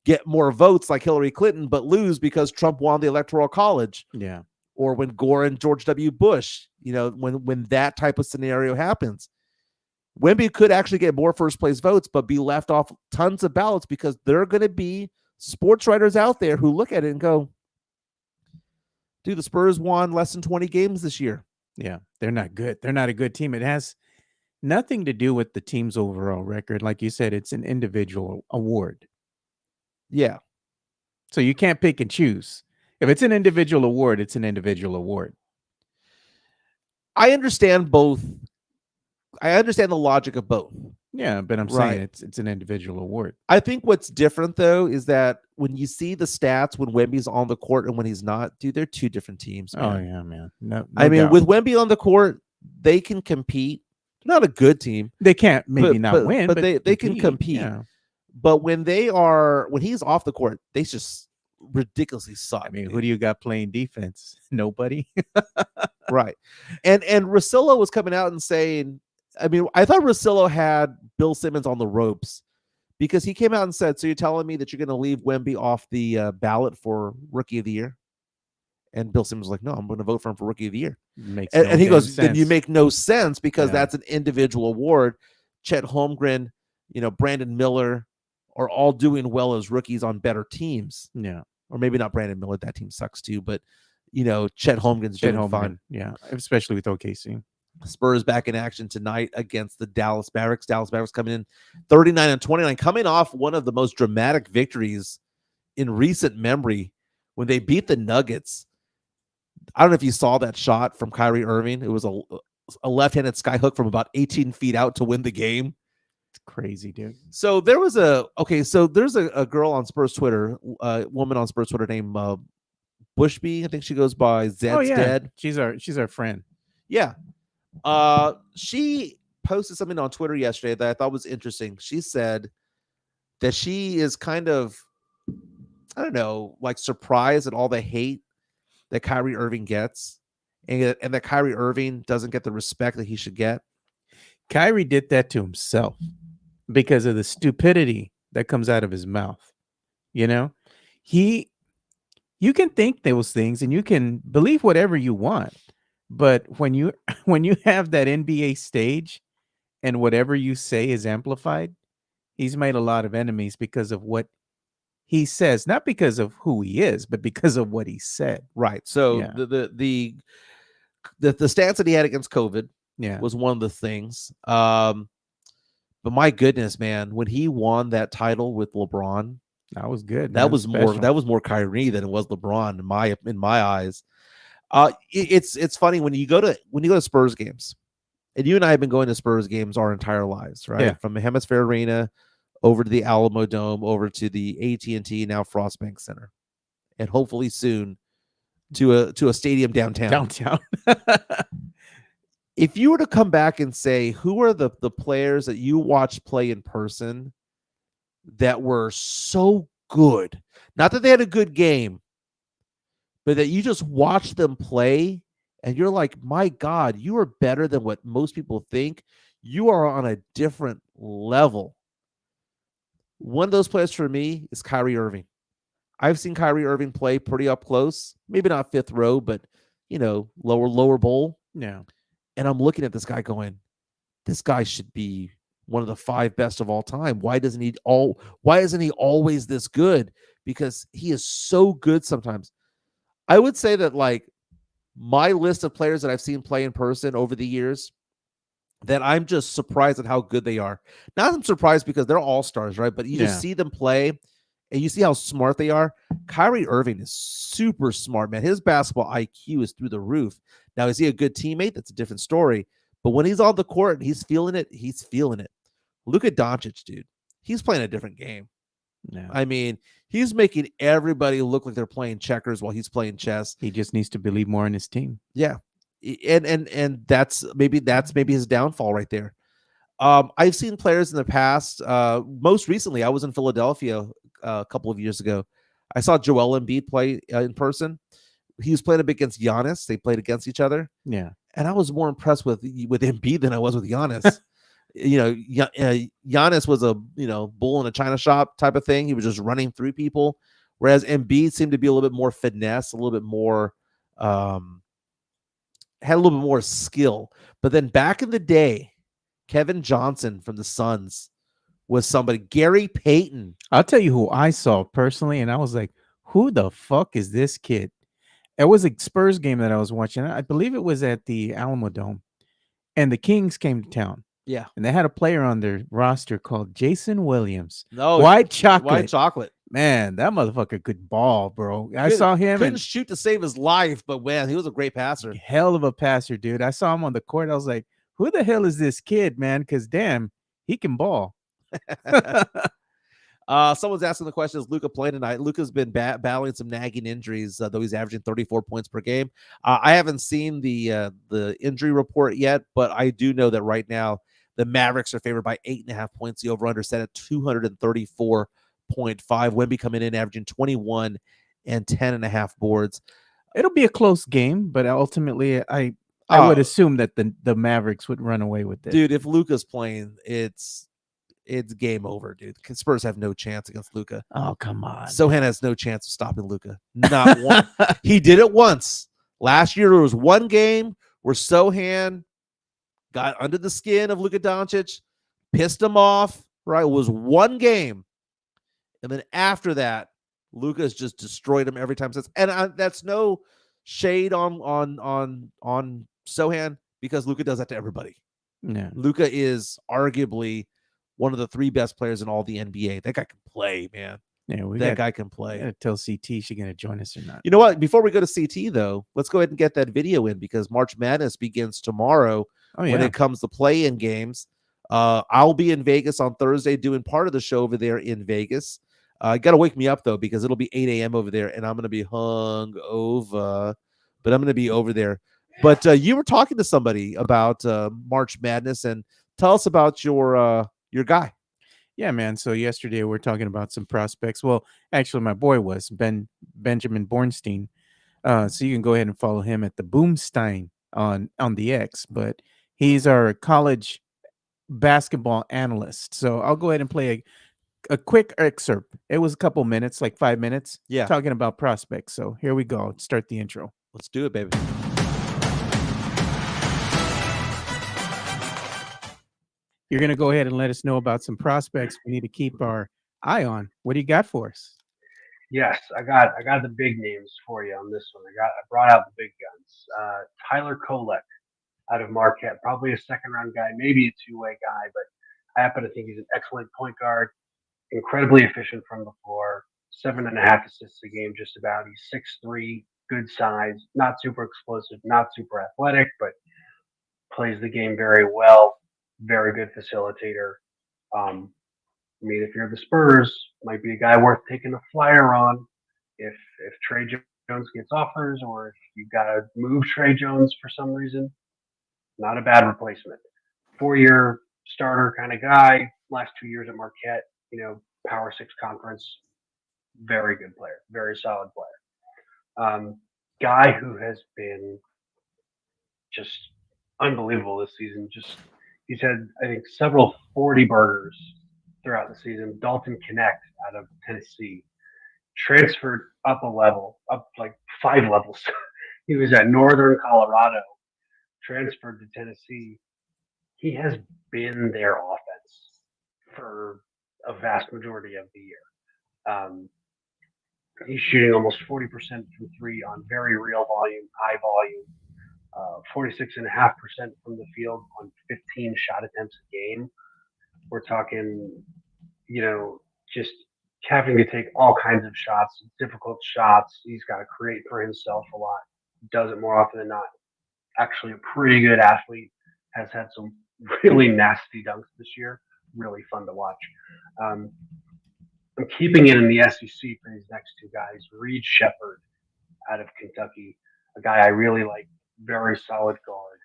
get more votes like Hillary Clinton, but lose because Trump won the Electoral College? Yeah. Or when Gore and George W. Bush, you know, when that type of scenario happens. Wemby could actually get more first-place votes, but be left off tons of ballots because there are going to be sports writers out there who look at it and go, dude, the Spurs won less than 20 games this year. Yeah, they're not good. They're not a good team. It has nothing to do with the team's overall record. Like you said, it's an individual award. Yeah. So you can't pick and choose. If it's an individual award, it's an individual award. I understand both. I understand the logic of both. Yeah, but I'm saying it's an individual award. I think what's different though is that when you see the stats when Wemby's on the court and when he's not, dude, they're two different teams. Man. Oh yeah, man. No I mean, doubt. with Wemby on the court, they can compete. They're not a good team. They can't not win, but they can compete. Yeah. But when he's off the court, they just ridiculously suck. I mean, who do you got playing defense? Nobody. Right. And Russillo was coming out and saying, I mean, I thought Russillo had Bill Simmons on the ropes because he came out and said, so you're telling me that you're going to leave Wemby off the ballot for Rookie of the Year? And Bill Simmons was like, no, I'm going to vote for him for Rookie of the Year. And he goes, then you make no sense because that's an individual award. Chet Holmgren, Brandon Miller are all doing well as rookies on better teams. Yeah. Or maybe not Brandon Miller. That team sucks too. But, Chet Holmgren's doing fine. Yeah. Especially with OKC. Spurs back in action tonight against the Dallas Mavericks. Dallas Mavericks coming in 39-29, coming off one of the most dramatic victories in recent memory when they beat the Nuggets. I don't know if you saw that shot from Kyrie Irving. It was a left-handed skyhook from about 18 feet out to win the game. It's crazy, dude. So there's a girl on Spurs Twitter, a woman on Spurs Twitter named Bushby. I think she goes by Zed's Dead. She's our friend. Yeah. She posted something on Twitter yesterday that I thought was interesting. She said that she is kind of, I don't know, like surprised at all the hate that Kyrie Irving gets and that Kyrie Irving doesn't get the respect that he should get. Kyrie did that to himself because of the stupidity that comes out of his mouth. You can think those things and you can believe whatever you want. But when you have that NBA stage and whatever you say is amplified, he's made a lot of enemies because of what he says, not because of who he is, but because of what he said. Right. So the stance that he had against COVID was one of the things. But my goodness, man, when he won that title with LeBron, that was good. That was more Kyrie than it was LeBron in my eyes. It's funny when you go to Spurs games, and you and I have been going to Spurs games our entire lives, right? Yeah. From the Hemisphere Arena over to the Alamo Dome, over to the AT&T, now Frostbank Center, and hopefully soon to a stadium downtown. If you were to come back and say, who are the players that you watched play in person that were so good, not that they had a good game, but that you just watch them play and you're like, my God, you are better than what most people think. You are on a different level. One of those players for me is Kyrie Irving. I've seen Kyrie Irving play pretty up close, maybe not fifth row, but lower bowl. Yeah. And I'm looking at this guy going, this guy should be one of the 5 best of all time. Why isn't he always this good? Because he is so good sometimes. I would say that like my list of players that I've seen play in person over the years, that I'm just surprised at how good they are. Not I'm surprised because they're all stars, right? But you just see them play and you see how smart they are. Kyrie Irving is super smart, man. His basketball IQ is through the roof. Now, is he a good teammate? That's a different story. But when he's on the court and he's feeling it, he's feeling it. Look at Doncic, dude. He's playing a different game. Yeah. I mean, he's making everybody look like they're playing checkers while he's playing chess. He just needs to believe more in his team. Yeah. And that's maybe his downfall right there. I've seen players in the past. Most recently, I was in Philadelphia a couple of years ago. I saw Joel Embiid play in person. He was playing against Giannis. They played against each other. Yeah. And I was more impressed with Embiid than I was with Giannis. Giannis was a bull in a china shop type of thing. He was just running through people, whereas Embiid seemed to be a little bit more finesse, a little bit more had a little bit more skill. But then back in the day, Kevin Johnson from the Suns was somebody. Gary Payton. I'll tell you who I saw personally, and I was like, who the fuck is this kid? It was a Spurs game that I was watching. I believe it was at the Alamo Dome, and the Kings came to town. Yeah. And they had a player on their roster called Jason Williams. No, White chocolate. White chocolate. Man, that motherfucker could ball, bro. I saw him. Couldn't shoot to save his life, but man, he was a great passer. Hell of a passer, dude. I saw him on the court. I was like, who the hell is this kid, man? Because damn, he can ball. Someone's asking the question, is Luka playing tonight? Luka's been battling some nagging injuries, though he's averaging 34 points per game. I haven't seen the injury report yet, but I do know that right now the Mavericks are favored by 8.5 points. The over-under set at 234.5. Wemby coming in averaging 21 and 10.5 boards. It'll be a close game, but ultimately I would assume that the Mavericks would run away with it. Dude, if Luka's playing, it's game over, dude. Spurs have no chance against Luka. Oh, come on. Sochan has no chance of stopping Luka. Not one. He did it once. Last year, there was one game where Sochan got under the skin of Luka Doncic, pissed him off, right? It was one game. And then after that, Luka's just destroyed him every time since. And that's no shade on Sochan, because Luka does that to everybody. Yeah. Luka is arguably one of the 3 best players in all the NBA. That guy can play, man. Yeah, that guy can play. Gotta tell CT she's gonna join us or not. You know what? Before we go to CT, though, let's go ahead and get that video in, because March Madness begins tomorrow when it comes to play-in games. I'll be in Vegas on Thursday doing part of the show over there in Vegas. You got to wake me up, though, because it'll be 8 a.m. over there, and I'm going to be hung over, but I'm going to be over there. But you were talking to somebody about March Madness, and tell us about your guy. Yeah, man. So yesterday we're talking about some prospects. Well, actually, my boy was Benjamin Bornstein. So you can go ahead and follow him at the Boomstein on the X. But he's our college basketball analyst. So I'll go ahead and play a quick excerpt. It was a couple minutes, like 5 minutes. Yeah, talking about prospects. So here we go. Start the intro. Let's do it, baby. You're going to go ahead and let us know about some prospects we need to keep our eye on. What do you got for us? Yes, I got the big names for you on this one. I brought out the big guns. Tyler Kolek out of Marquette, probably a second-round guy, maybe a two-way guy, but I happen to think he's an excellent point guard, incredibly efficient from the floor, 7.5 assists a game just about. He's 6'3", good size, not super explosive, not super athletic, but plays the game very well. Very good facilitator. I mean, if you're the Spurs, might be a guy worth taking a flyer on if Trey Jones gets offers, or if you've got to move Trey Jones for some reason. Not a bad replacement. 4-year starter kind of guy. Last 2 years at Marquette, Power 6 conference. Very good player. Very solid player. Guy who has been just unbelievable this season. He's had, I think, several 40 burgers throughout the season. Dalton Connect out of Tennessee transferred up a level, up like 5 levels. He was at Northern Colorado, transferred to Tennessee. He has been their offense for a vast majority of the year. He's shooting almost 40% from 3 on very real volume, high volume. 46.5% from the field on 15 shot attempts a game. We're talking, just having to take all kinds of shots, difficult shots. He's got to create for himself a lot. Does it more often than not. Actually, a pretty good athlete. Has had some really nasty dunks this year. Really fun to watch. I'm keeping it in the SEC for these next 2 guys. Reed Shepherd out of Kentucky, a guy I really like. Very solid guard,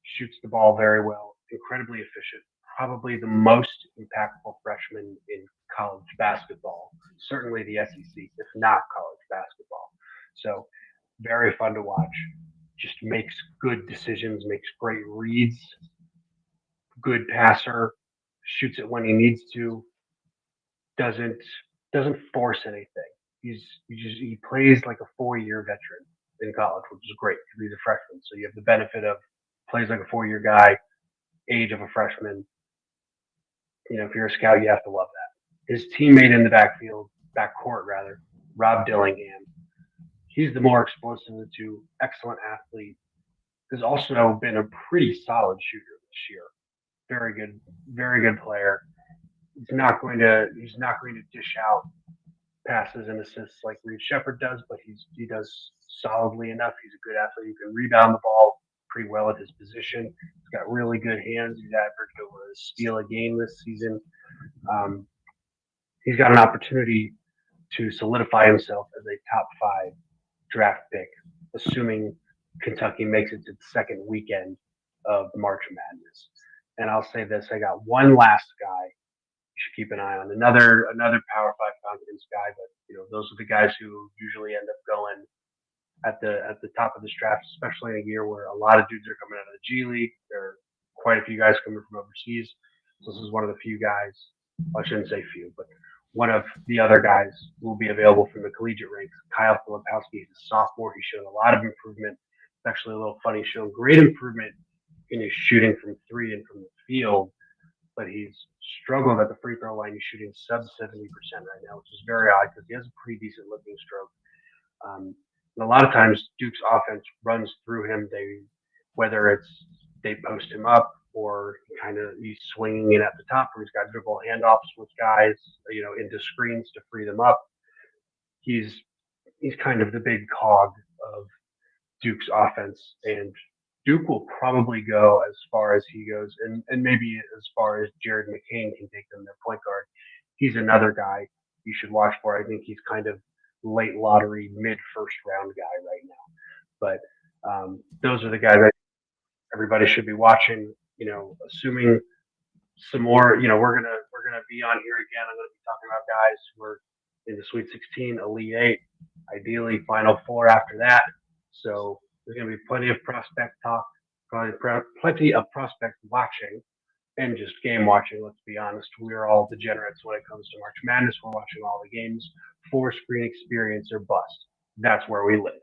shoots the ball very well, incredibly efficient, probably the most impactful freshman in college basketball, certainly the SEC, if not college basketball. So very fun to watch, just makes good decisions, makes great reads, good passer, shoots it when he needs to, doesn't force anything. He plays like a 4-year veteran in college, which is great because he's a freshman. So you have the benefit of plays like a 4-year guy, age of a freshman. If you're a scout, you have to love that. His teammate in the backcourt, Rob Dillingham. He's the more explosive of the 2, excellent athlete. Has also been a pretty solid shooter this year. Very good player. He's not going to dish out passes and assists like Reed Shepherd does, but he does solidly enough. He's a good athlete. He can rebound the ball pretty well at his position. He's got really good hands. He's averaged over a steal a game this season. He's got an opportunity to solidify himself as a top 5 draft pick, assuming Kentucky makes it to the second weekend of March Madness. And I'll say this: I got one last guy you should keep an eye on. Another Power 5 confidence guy, but those are the guys who usually end up going at the top of this draft, especially in a year where a lot of dudes are coming out of the G League. There are quite a few guys coming from overseas. So this is one of the few guys. Well, I shouldn't say few, but one of the other guys will be available from the collegiate ranks. Kyle Filipowski is a sophomore. He showed a lot of improvement. It's actually a little funny. He showed great improvement in his shooting from 3 and from the field, but he's struggled at the free throw line. He's shooting sub 70% right now, which is very odd because he has a pretty decent looking stroke. And a lot of times Duke's offense runs through him. Whether it's they post him up or he's swinging it at the top, or he's got dribble handoffs with guys, into screens to free them up. He's kind of the big cog of Duke's offense, and Duke will probably go as far as he goes, and maybe as far as Jared McCain can take them, their point guard. He's another guy you should watch for. I think he's kind of late lottery, mid first round guy right now. But those are the guys that everybody should be watching. Assuming some more, we're gonna be on here again. I'm gonna be talking about guys who are in the Sweet 16, Elite 8, ideally Final 4 after that. So there's gonna be plenty of prospect talk, plenty of prospect watching, and just game watching. Let's be honest, we're all degenerates when it comes to March Madness. We're watching all the games, 4-screen experience or bust. That's where we live.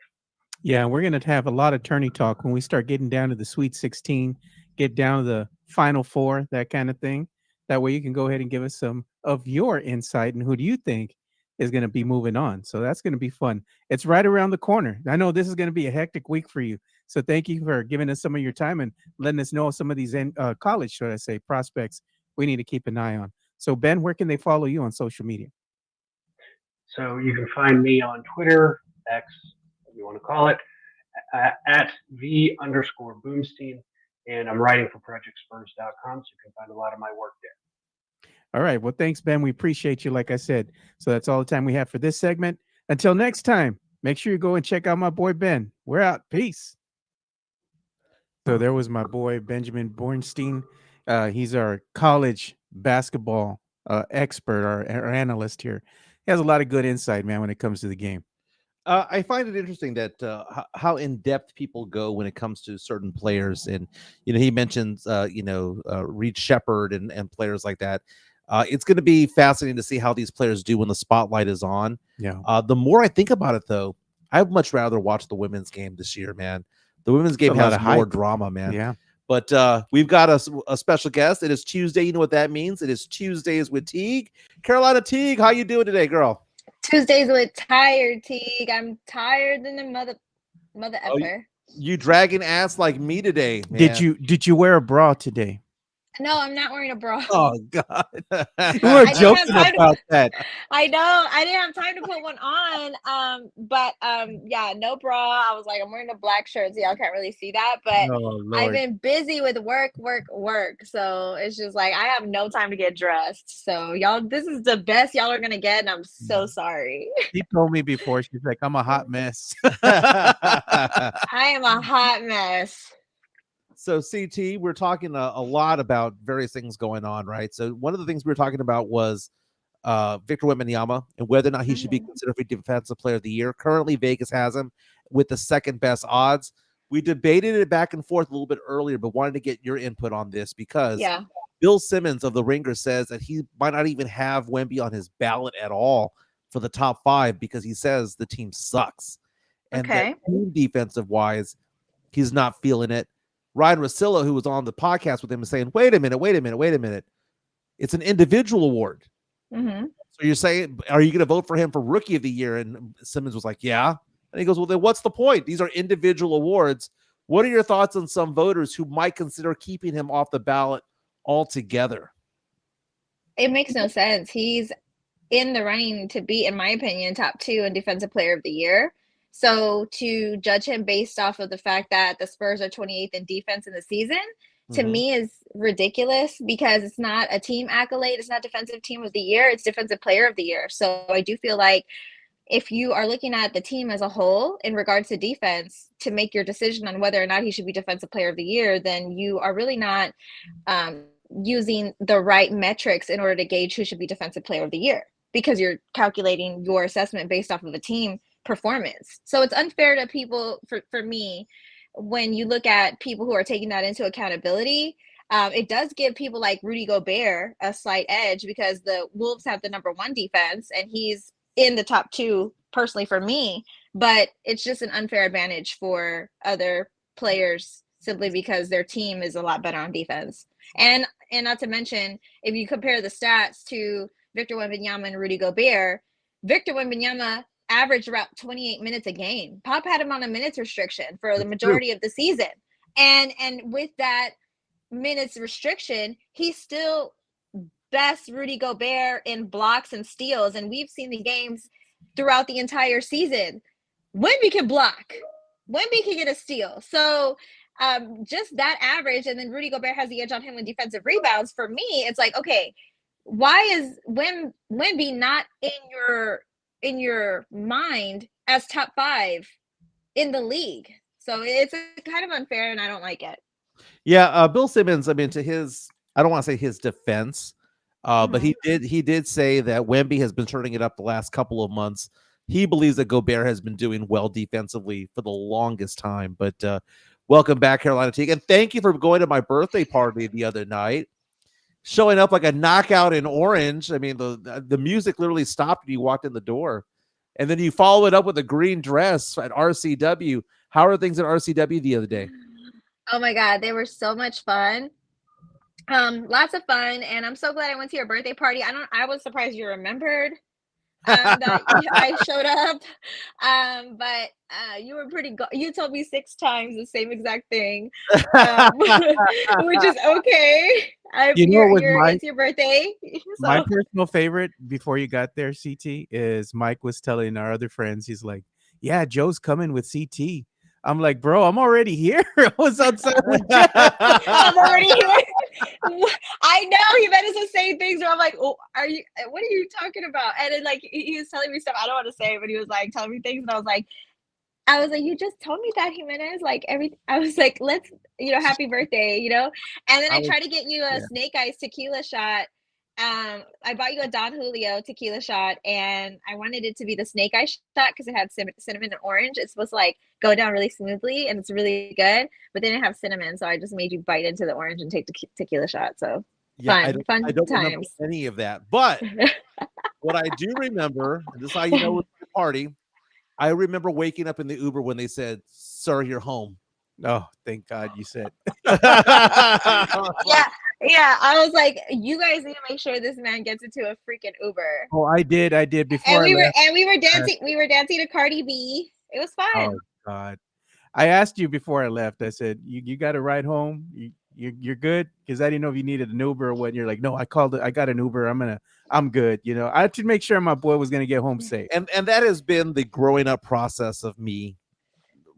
Yeah, we're going to have a lot of tourney talk when we start getting down to the Sweet 16, get down to the Final 4, that kind of thing. That way you can go ahead and give us some of your insight and who do you think is going to be moving on. So that's going to be fun. It's right around the corner. I know this is going to be a hectic week for you. So thank you for giving us some of your time and letting us know some of these college, should I say, prospects we need to keep an eye on. So Ben, where can they follow you on social media? So you can find me on Twitter, X, you want to call it, at @V_Boomstein, and I'm writing for ProjectSpurs.com, so you can find a lot of my work there. All right. Well, thanks, Ben. We appreciate you, like I said. So that's all the time we have for this segment. Until next time, make sure you go and check out my boy Ben. We're out. Peace. So there was my boy Benjamin Bornstein. He's our college basketball expert, our analyst here. He has a lot of good insight, man, when it comes to the game. I find it interesting that how in depth people go when it comes to certain players, and he mentions Reed Shepherd and players like that. It's going to be fascinating to see how these players do when the spotlight is on. Yeah. The more I think about it, though, I'd much rather watch the women's game this year, man. The women's game has more drama, man. Yeah. But we've got a special guest. It is Tuesday. You know what that means? It is Tuesdays with Teague. Carolina Teague, how you doing today, girl? Tuesdays with tired, Teague. I'm tired than the mother effer. You dragging ass like me today, man. Did you wear a bra today? No, I'm not wearing a bra. Oh God, we were joking about that. I know. I didn't have time to put one on. But yeah, no bra. I was like, I'm wearing a black shirt, so y'all can't really see that. But I've been busy with work. So it's just like I have no time to get dressed. So y'all, this is the best y'all are gonna get, and I'm so sorry. She told me before, she's like, I'm a hot mess. I am a hot mess. So, CT, we're talking a lot about various things going on, right? So, one of the things we were talking about was Victor Wembanyama and whether or not he should be considered for Defensive Player of the Year. Currently, Vegas has him with the second best odds. We debated it back and forth a little bit earlier, but wanted to get your input on this because Bill Simmons of the Ringer says that he might not even have Wemby on his ballot at all for the top 5 because he says the team sucks. And that team defensive-wise, he's not feeling it. Ryan Russillo, who was on the podcast with him, is saying, wait a minute. It's an individual award. Mm-hmm. So you're saying, are you going to vote for him for Rookie of the Year? And Simmons was like, yeah. And he goes, well, then what's the point? These are individual awards. What are your thoughts on some voters who might consider keeping him off the ballot altogether? It makes no sense. He's in the running to be, in my opinion, top 2 in Defensive Player of the Year. So to judge him based off of the fact that the Spurs are 28th in defense in the season, to me is ridiculous because it's not a team accolade. It's not defensive team of the year. It's defensive player of the year. So I do feel like if you are looking at the team as a whole in regards to defense to make your decision on whether or not he should be defensive player of the year, then you are really not using the right metrics in order to gauge who should be defensive player of the year, because you're calculating your assessment based off of a team performance. So it's unfair to people, for me, when you look at people who are taking that into accountability. It does give people like Rudy Gobert a slight edge because the Wolves have the number 1 defense and he's in the top 2 personally for me, but it's just an unfair advantage for other players simply because their team is a lot better on defense. And not to mention, if you compare the stats to Victor Wembanyama and Rudy Gobert, Victor Wembanyama averaged about 28 minutes a game. Pop had him on a minutes restriction for the majority of the season. And with that minutes restriction, he still best Rudy Gobert in blocks and steals. And we've seen the games throughout the entire season. Wemby can block. Wemby can get a steal. So just that average, and then Rudy Gobert has the edge on him with defensive rebounds. For me, it's like, okay, why is Wemby not in your mind as top 5 in the league? So it's kind of unfair, and I don't like it. Yeah, Bill Simmons, I mean, to his, I don't want to say his defense, but he did say that Wemby has been turning it up the last couple of months. He believes that Gobert has been doing well defensively for the longest time. But welcome back, Carolina Teague, and thank you for going to my birthday party the other night, showing up like a knockout in orange. I mean, the music literally stopped when you walked in the door, and then you follow it up with a green dress at RCW. How are things at RCW the other day? Oh my God, they were so much fun. Lots of fun, and I'm so glad I went to your birthday party. I was surprised you remembered that I showed up. But you were you told me 6 times the same exact thing, which is okay. It's your birthday. So. My personal favorite before you got there, CT, is Mike was telling our other friends, he's like, yeah, Joe's coming with CT. I'm like, bro, I'm already here. I was outside with Joe. I'm already here. I know he meant to say things where I'm like, oh, what are you talking about? And then like he was telling me stuff I don't want to say, but he was like telling me things, and I was like, you just told me that, Jimenez. I was like, let's, happy birthday, And then I tried to get you a Snake Eyes tequila shot. I bought you a Don Julio tequila shot, and I wanted it to be the Snake Eyes shot because it had cinnamon and orange. It's supposed to go down really smoothly, and it's really good, but they didn't have cinnamon, so I just made you bite into the orange and take the tequila shot. So fun I don't remember any of that, but what I do remember, and this is how you know it's a party, I remember waking up in the Uber when they said, "Sir, you're home." Oh, thank God you said. Yeah, I was like, you guys need to make sure this man gets into a freaking Uber. Oh, I did before. And we were dancing. We were dancing to Cardi B. It was fun. Oh God, I asked you before I left. I said, "You got a ride home? You're good?" Because I didn't know if you needed an Uber or what. You're like, "No, I called it. I got an Uber. I'm good." I had to make sure my boy was gonna get home safe. And that has been the growing up process of me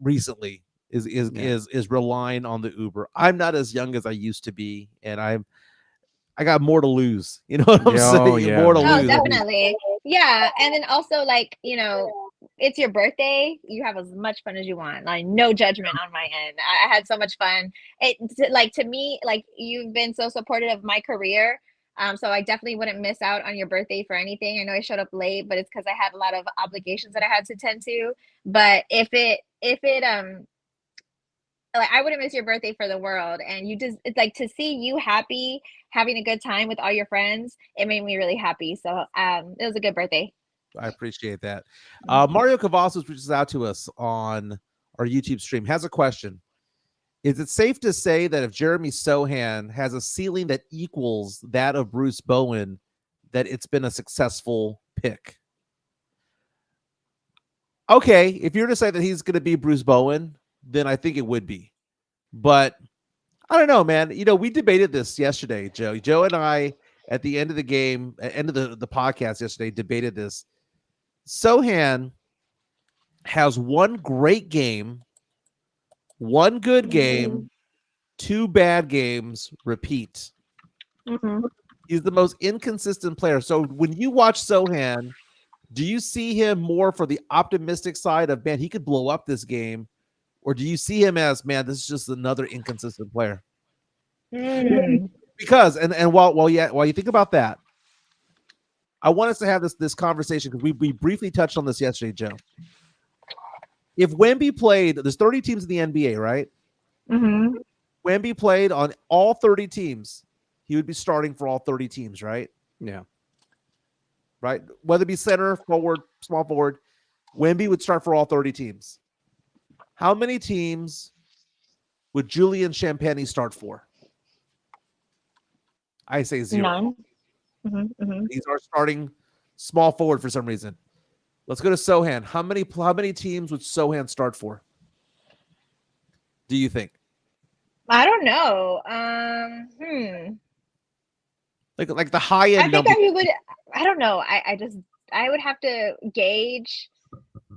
recently. Is relying on the Uber. I'm not as young as I used to be, and I got more to lose. You know what I'm saying? Yeah. More to lose. Definitely. Yeah, and then also it's your birthday. You have as much fun as you want. No judgment on my end. I had so much fun. To me, you've been so supportive of my career. So I definitely wouldn't miss out on your birthday for anything. I know I showed up late, but it's because I had a lot of obligations that I had to tend to. But if it I wouldn't miss your birthday for the world. And it's to see you happy, having a good time with all your friends. It made me really happy. So it was a good birthday. I appreciate that. Mario Cavazos reaches out to us on our YouTube stream, has a question. Is it safe to say that if Jeremy Sohan has a ceiling that equals that of Bruce Bowen, that it's been a successful pick? Okay, if you're to say that he's going to be Bruce Bowen, then I think it would be. But I don't know, man. We debated this yesterday, Joe. Joe and I, at the end of the game, end of the podcast yesterday, debated this. Sohan has one great game, one good game, 2 bad games, repeat. Mm-hmm. He's the most inconsistent player. So when you watch Sohan, do you see him more for the optimistic side of, man, he could blow up this game? Or do you see him as, man, this is just another inconsistent player? Because, and while you think about that, I want us to have this conversation because we briefly touched on this yesterday, Joe. If Wemby played, there's 30 teams in the NBA, right? Mm-hmm. Wemby played on all 30 teams, he would be starting for all 30 teams, right? Yeah. Right? Whether it be center, forward, small forward, Wemby would start for all 30 teams. How many teams would Julian Champagnie start for? I say 0. None. Mm-hmm. Mm-hmm. He's our starting small forward for some reason. Let's go to Sohan. How many teams would Sohan start for? Do you think? I don't know. Like the high end. I think I would. I don't know. I would have to gauge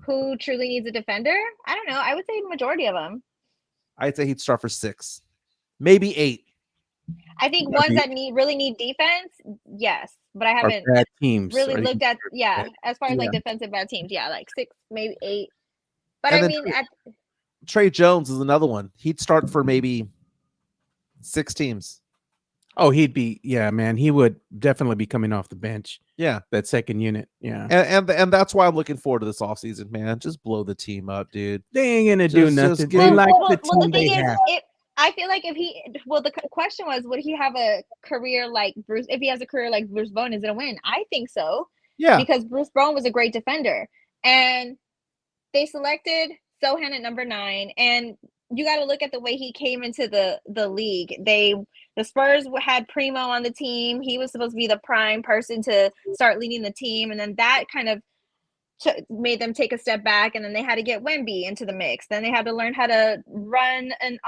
who truly needs a defender. I don't know. I would say majority of them. I'd say he'd start for 6, maybe 8. I think ones that really need defense, yes, but I haven't bad teams really looked at as far as like defensive bad teams, like 6, maybe 8. But And I mean, Trey Jones is another one. He'd start for maybe 6 teams. Oh, he'd be, man. He would definitely be coming off the bench. Yeah, that second unit. Yeah, and that's why I'm looking forward to this offseason, man. Just blow the team up, dude. They ain't gonna do nothing. They like the team they have. I feel like the question was, would he have a career like Bruce? If he has a career like Bruce Bowen, is it a win? I think so. Yeah, because Bruce Bowen was a great defender, and they selected Sohan at number 9, and you got to look at the way he came into the league. The Spurs had Primo on the team. He was supposed to be the prime person to start leading the team, and then that kind of made them take a step back, and then they had to get Wemby into the mix. Then they had to learn how to run an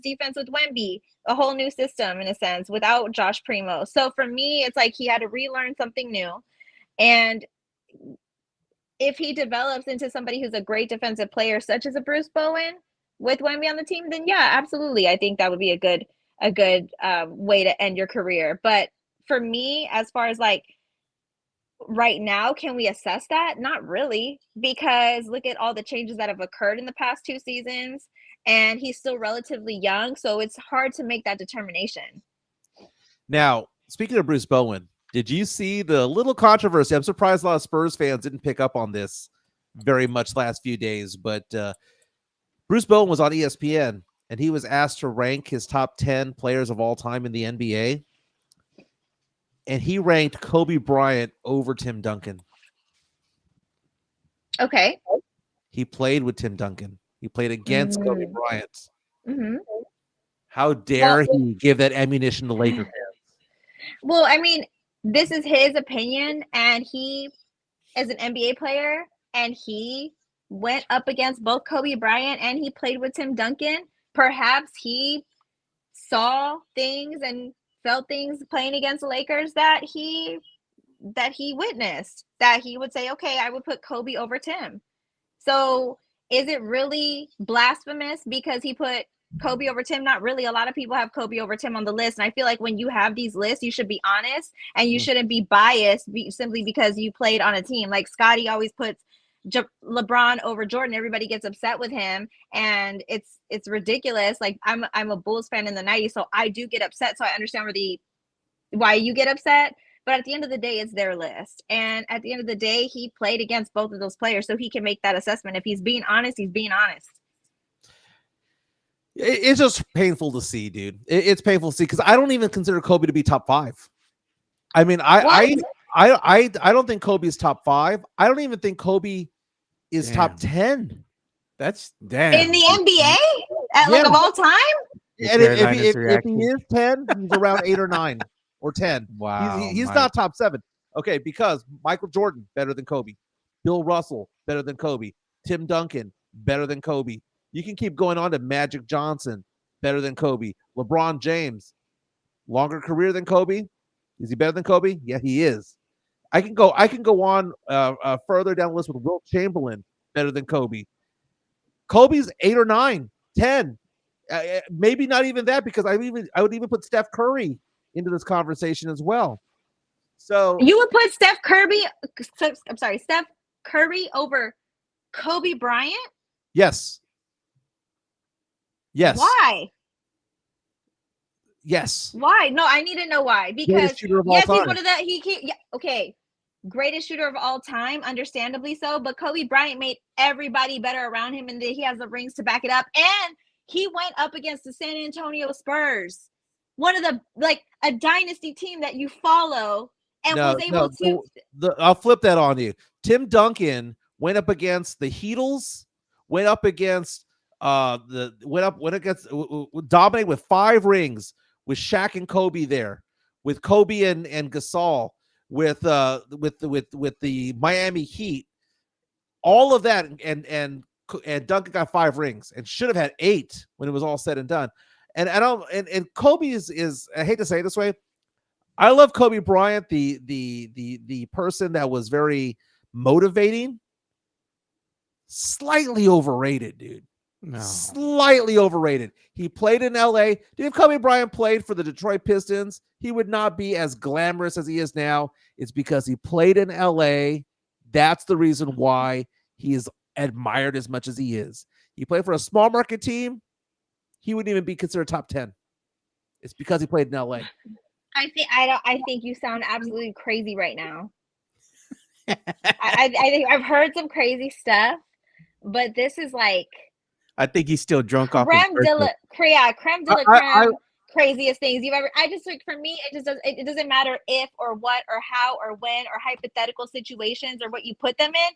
defense with Wemby, a whole new system in a sense without Josh Primo. So for me, it's like he had to relearn something new. And if he develops into somebody who's a great defensive player, such as a Bruce Bowen with Wemby on the team, then yeah, absolutely. I think that would be a good way to end your career. But for me, as far as like, right now, can we assess that? Not really, because look at all the changes that have occurred in the past 2 seasons, and he's still relatively young, so it's hard to make that determination. Now, speaking of Bruce Bowen, did you see the little controversy? I'm surprised a lot of Spurs fans didn't pick up on this very much last few days, but Bruce Bowen was on ESPN, and he was asked to rank his top 10 players of all time in the NBA. And he ranked Kobe Bryant over Tim Duncan. Okay. He played with Tim Duncan. He played against Kobe Bryant. Mm-hmm. How dare he give that ammunition to Laker fans? Well, I mean, this is his opinion, and he is an NBA player, and he went up against both Kobe Bryant and he played with Tim Duncan. Perhaps he saw things and felt things playing against the Lakers that he witnessed, that he would say, okay, I would put Kobe over Tim. So is it really blasphemous because he put Kobe over Tim? Not really. A lot of people have Kobe over Tim on the list. And I feel like when you have these lists, you should be honest and you shouldn't be biased simply because you played on a team. Like Scotty always puts LeBron over Jordan. Everybody gets upset with him, and it's ridiculous. Like I'm a Bulls fan in the 90s, so I do get upset. So I understand why you get upset. But at the end of the day, it's their list. And at the end of the day, he played against both of those players, so he can make that assessment. If he's being honest, he's being honest. It's just painful to see, dude. It's painful to see because I don't even consider Kobe to be top 5. I mean, I don't think Kobe is top 5. I don't even think Kobe is top 10. That's damn. In the NBA? Like of all time? And if he is 10, he's around 8 or 9 or 10. Wow. He's not top 7. Okay, because Michael Jordan, better than Kobe. Bill Russell, better than Kobe. Tim Duncan, better than Kobe. You can keep going on to Magic Johnson, better than Kobe. LeBron James, longer career than Kobe. Is he better than Kobe? Yeah, he is. I can go on further down the list with Wilt Chamberlain, better than Kobe. Kobe's 8 or 9, 10. Maybe not even that, because I would even put Steph Curry into this conversation as well. So you would put Steph Curry over Kobe Bryant? Yes. Why? Yes. Why? No, I need to know why. Because he's one of the okay. Greatest shooter of all time, understandably so, but Kobe Bryant made everybody better around him, and he has the rings to back it up. And he went up against the San Antonio Spurs, one of a dynasty team that you follow, and was able to. I'll flip that on you. Tim Duncan went up against the Heatles, went up against dominated with 5 rings with Shaq and Kobe there, with Kobe and Gasol, with the Miami Heat, all of that, and Duncan got 5 rings and should have had 8 when it was all said and done. And Kobe is I hate to say it this way, I love Kobe Bryant, the person that was very motivating. Slightly overrated, dude. No. Slightly overrated. He played in LA. Dude, if Kobe Bryant played for the Detroit Pistons, he would not be as glamorous as he is now. It's because he played in LA. That's the reason why he is admired as much as he is. He played for a small market team, he wouldn't even be considered top 10. It's because he played in LA. I think you sound absolutely crazy right now. I think I've heard some crazy stuff, but this is like, I think he's still drunk off creme de la creme, craziest things you've ever. I just, like, for me, it doesn't matter if or what or how or when or hypothetical situations or what you put them in.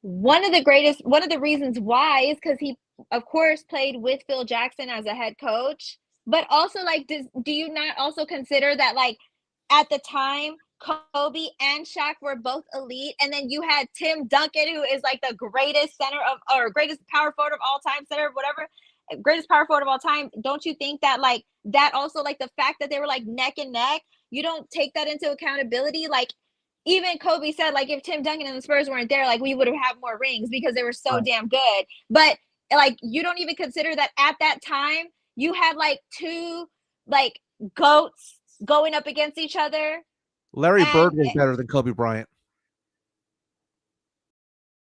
One of the reasons why is because he, of course, played with Phil Jackson as a head coach, but also, like, do you not also consider that, like, at the time, Kobe and Shaq were both elite, and then you had Tim Duncan, who is like the greatest greatest power forward of all time, greatest power forward of all time. Don't you think that, like, that also, like, the fact that they were like neck and neck, you don't take that into accountability? Like, even Kobe said, like, if Tim Duncan and the Spurs weren't there, like, we would have had more rings because they were so damn good. But, like, you don't even consider that at that time you had like 2 like GOATs going up against each other. Larry Bird was better than Kobe Bryant.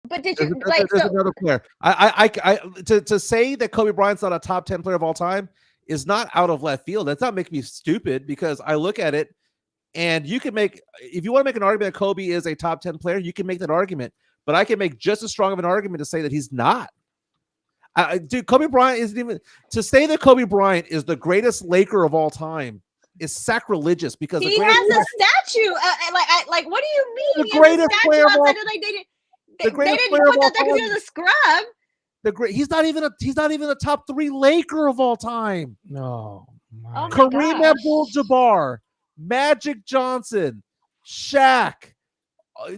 But did you there's another player? To say that Kobe Bryant's not a top 10 player of all time is not out of left field. That's not making me stupid, because I look at it, and you can make, if you want to make an argument that Kobe is a top 10 player, you can make that argument. But I can make just as strong of an argument to say that he's not. Dude, Kobe Bryant isn't even, to say that Kobe Bryant is the greatest Laker of all time is sacrilegious, because he has a statue. Like, what do you mean? The greatest player of all time. They didn't put that because he was a scrub. He's not even a top 3 Laker of all time. No. Oh, Kareem Abdul-Jabbar, Magic Johnson, Shaq.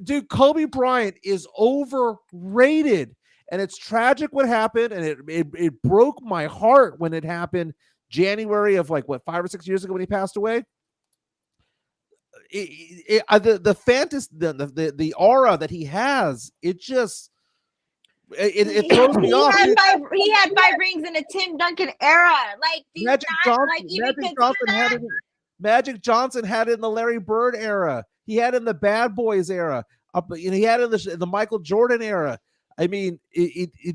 Dude, Kobe Bryant is overrated, and it's tragic what happened, and it broke my heart when it happened. January of, like, what, 5 or 6 years ago when he passed away. The fantasy, the aura that he has, it just it throws me off. He had 5 rings in the Tim Duncan era. Like, Magic Johnson had it in the Larry Bird era. He had it in the Bad Boys era. He had it in the Michael Jordan era. I mean,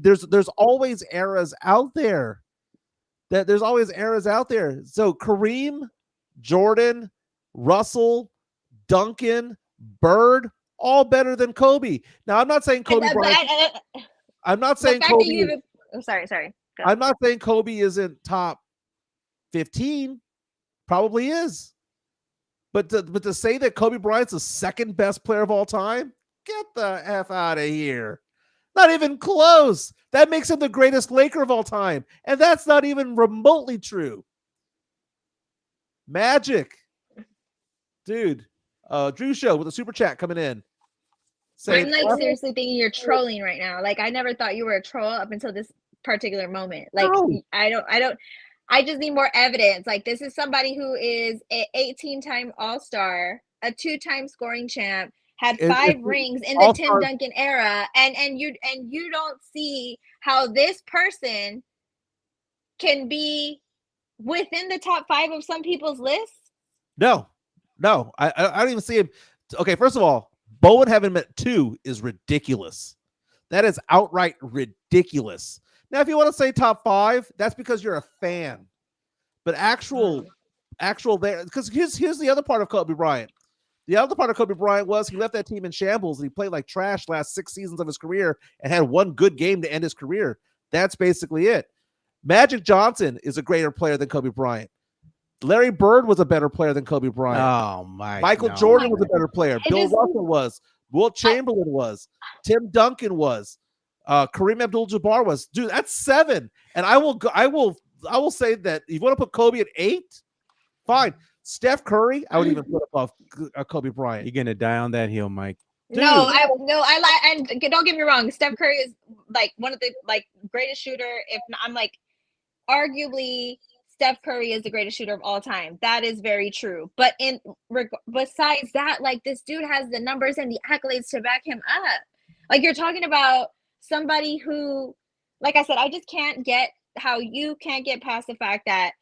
there's always eras out there. There's always eras out there. So Kareem, Jordan, Russell, Duncan, Bird, all better than Kobe. Now, I'm not saying Kobe Bryant. I'm not saying Kobe. Sorry. Go. I'm not saying Kobe isn't top 15. Probably is. But to say that Kobe Bryant's the second best player of all time, get the F out of here. Not even close. That makes him the greatest Laker of all time. And that's not even remotely true. Magic. Dude. Drew Show with a super chat coming in. I'm like seriously thinking you're trolling right now. Like, I never thought you were a troll up until this particular moment. Like, no. I just need more evidence. Like, this is somebody who is an 18-time All-Star, a 2-time scoring champ, had 5 rings in the Tim Duncan era, and you don't see how this person can be within the top 5 of some people's lists? No, I don't even see him. Okay, first of all, Bowen having met 2 is ridiculous. That is outright ridiculous. Now, if you want to say top 5, that's because you're a fan. But actual there, because here's the other part of Kobe Bryant. The other part of Kobe Bryant was he left that team in shambles and he played like trash last 6 seasons of his career and had 1 good game to end his career. That's basically it. Magic Johnson is a greater player than Kobe Bryant. Larry Bird was a better player than Kobe Bryant. Oh, Michael Jordan was a better player. Bill Russell was. Wilt Chamberlain was. Tim Duncan was. Kareem Abdul-Jabbar was. Dude, that's 7. And I will say that if you want to put Kobe at 8, fine. Steph Curry, I would even put above Kobe Bryant. You're gonna die on that hill, Mike. Dude. No, I like, and don't get me wrong, Steph Curry is like one of the greatest shooter. If not, I'm like, arguably Steph Curry is the greatest shooter of all time. That is very true. But besides that, like, this dude has the numbers and the accolades to back him up. Like, you're talking about somebody who, like I said, I just can't get how you can't get past the fact that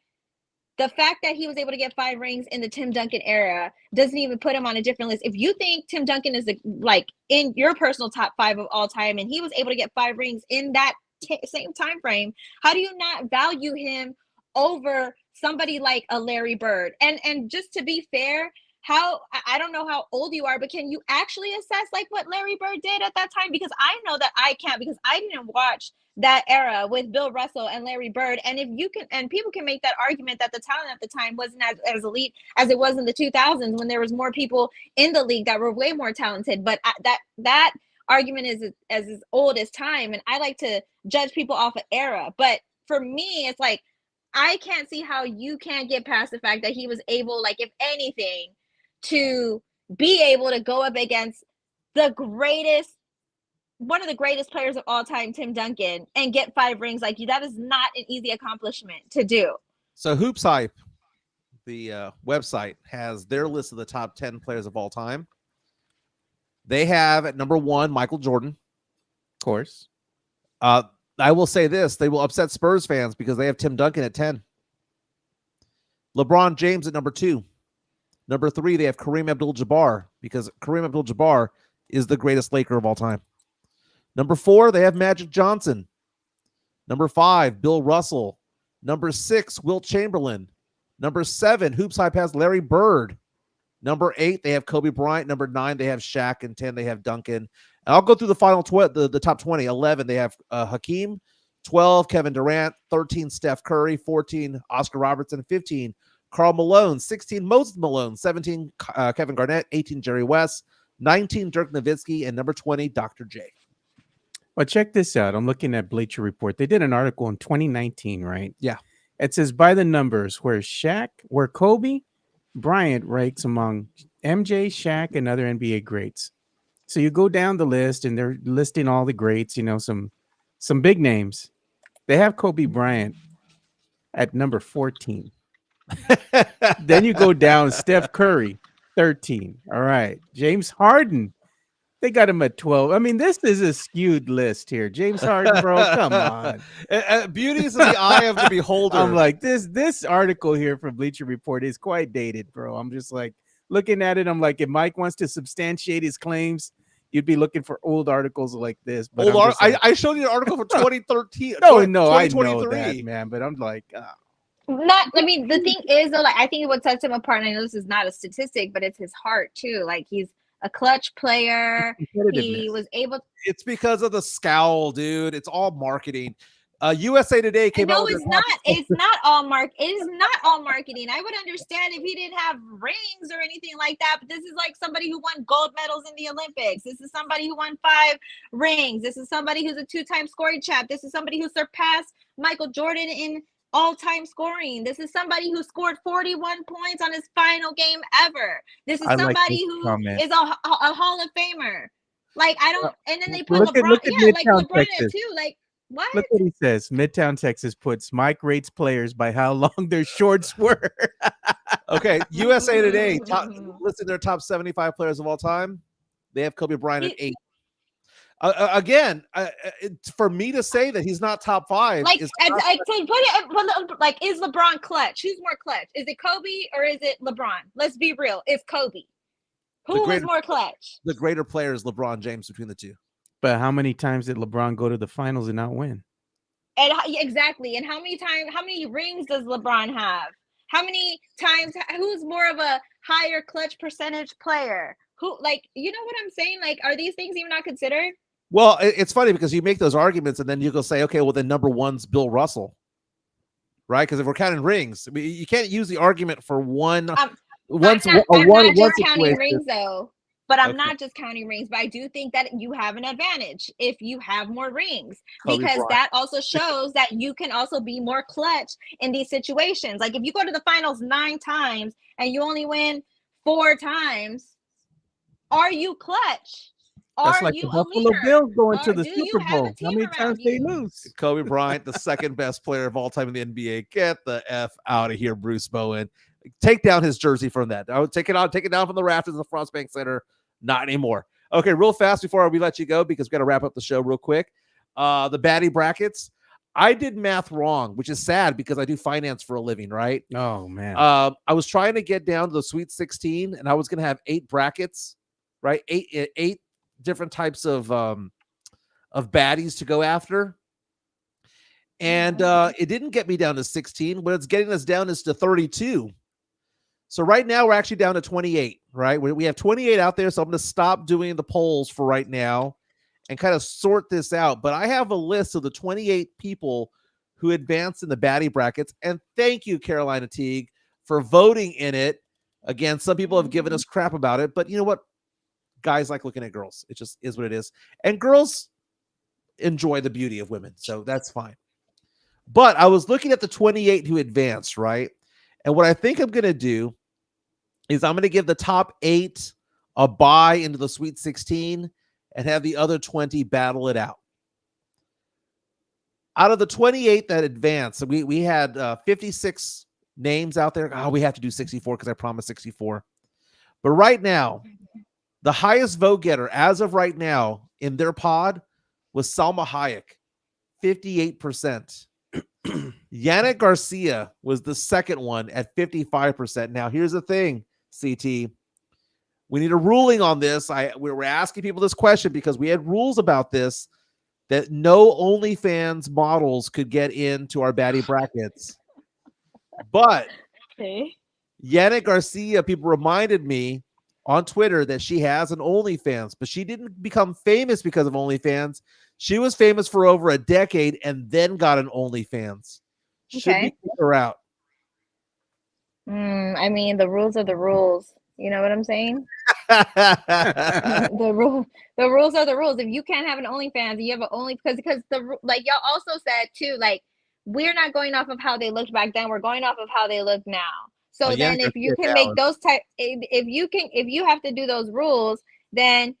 he was able to get 5 rings in the Tim Duncan era doesn't even put him on a different list. If you think Tim Duncan is in your personal top 5 of all time, and he was able to get 5 rings in that same time frame, how do you not value him over somebody like a Larry Bird? And just to be fair, I don't know how old you are, but can you actually assess like what Larry Bird did at that time? Because I know that I can't, because I didn't watch that era with Bill Russell and Larry Bird. And if you can, and people can make that argument that the talent at the time wasn't as elite as it was in the 2000s, when there was more people in the league that were way more talented. But that argument is as old as time. And I like to judge people off of era. But for me, it's like, I can't see how you can't get past the fact that he was able, like, if anything, to be able to go up against one of the greatest players of all time, Tim Duncan, and get 5 rings. Like, that is not an easy accomplishment to do. So Hoops Hype, the website, has their list of the top 10 players of all time. They have at number 1 Michael Jordan. Of course. I will say this: they will upset Spurs fans because they have Tim Duncan at 10. LeBron James at number 2. Number 3, they have Kareem Abdul-Jabbar, because Kareem Abdul-Jabbar is the greatest Laker of all time. Number 4, they have Magic Johnson. Number 5, Bill Russell. Number 6, Wilt Chamberlain. Number 7, Hoops Hype has Larry Bird. Number 8, they have Kobe Bryant. Number 9, they have Shaq. And 10, they have Duncan. And I'll go through the final the top 20. 11, they have Hakeem. 12, Kevin Durant. 13, Steph Curry. 14, Oscar Robertson. 15, Karl Malone. 16, Moses Malone. 17, Kevin Garnett. 18, Jerry West. 19, Dirk Nowitzki. And number 20, Dr. J. Well, check this out. I'm looking at Bleacher Report. They did an article in 2019, right? Yeah. It says by the numbers where Kobe Bryant ranks among MJ, Shaq, and other NBA greats. So you go down the list and they're listing all the greats, some big names. They have Kobe Bryant at number 14. Then you go down, Steph Curry, 13. All right. James Harden, they got him at 12. I mean, this is a skewed list here. James Harden, bro, come on. Beauty is in the eye of the beholder. I'm like, this article here from Bleacher Report is quite dated, bro. I'm just like looking at it. I'm like, if Mike wants to substantiate his claims, you'd be looking for old articles like this. But I showed you an article for 2013. No, I know that, man. But I'm like, the thing is, though, like, I think what sets him apart, and I know this is not a statistic, but it's his heart too. Like, he's a clutch player. He was able to... It's because of the scowl, dude. It's all marketing. USA Today came out. No, it's not. It's not all It is not all marketing. I would understand if he didn't have rings or anything like that. But this is like somebody who won gold medals in the Olympics. This is somebody who won 5 rings. This is somebody who's a 2-time scoring champ. This is somebody who surpassed Michael Jordan in all-time scoring. This is somebody who scored 41 points on his final game ever. This is somebody who is a Hall of Famer. Like, I don't. And then they put LeBron. LeBron too. Like, what? Look what he says. Midtown Texas puts Mike rates players by how long their shorts were. Okay, USA Today listed their top 75 players of all time. They have Kobe Bryant at 8. Again, for me to say that he's not top 5, like is LeBron clutch? Who's more clutch? Is it Kobe or is it LeBron? Let's be real. It's Kobe. Who was more clutch? The greater player is LeBron James between the two. But how many times did LeBron go to the finals and not win? And exactly. And how many rings does LeBron have? How many times? Who's more of a higher clutch percentage player? Who, like, you know what I'm saying? Like, are these things even not considered? Well, it's funny because you make those arguments and then you go say, okay, well, then number 1's Bill Russell, right? Because if we're counting rings, I mean, you can't use the argument for one. I'm not just counting rings, though. But I'm not just counting rings. But I do think that you have an advantage if you have more rings, because that also shows that you can also be more clutch in these situations. Like if you go to the finals 9 times and you only win 4 times, are you clutch? That's like the Buffalo Bills going to the Super Bowl. How many times they lose? Kobe Bryant, the second best player of all time in the NBA. Get the F out of here, Bruce Bowen. Take down his jersey from that. I would take it down from the rafters in the Frost Bank Center. Not anymore. Okay, real fast before we let you go, because we got to wrap up the show real quick. The baddie brackets. I did math wrong, which is sad because I do finance for a living, right? Oh, man. I was trying to get down to the Sweet 16, and I was going to have 8 brackets, right? Eight different types of baddies to go after. And it didn't get me down to 16. What it's getting us down is to 32. So right now we're actually down to 28, right? We have 28 out there. So I'm going to stop doing the polls for right now and kind of sort this out. But I have a list of the 28 people who advanced in the baddie brackets. And thank you, Carolina Teague, for voting in it. Again, some people have given us crap about it, but you know what? Guys like looking at girls. It just is what it is. And girls enjoy the beauty of women. So that's fine. But I was looking at the 28 who advanced, right? And what I think I'm going to do is I'm going to give the top 8 a bye into the Sweet 16 and have the other 20 battle it out. Out of the 28 that advanced, we had 56 names out there. Oh, we have to do 64 because I promised 64. But right now, the highest vote getter as of right now in their pod was Salma Hayek, 58%. Yannick Garcia was the second one at 55%. Now, here's the thing, CT. We need a ruling on this. We were asking people this question because we had rules about this, that no OnlyFans models could get into our baddie brackets. But Yannick Garcia, people reminded me on Twitter that she has an OnlyFans, but she didn't become famous because of OnlyFans. She was famous for over a decade and then got an OnlyFans. Should we kick her out? I mean, the rules are the rules. You know what I'm saying? The rules are the rules. If you can't have an OnlyFans, you have an because like y'all also said too, like we're not going off of how they looked back then. We're going off of how they look now. So then if you can make those if you have to do those rules, then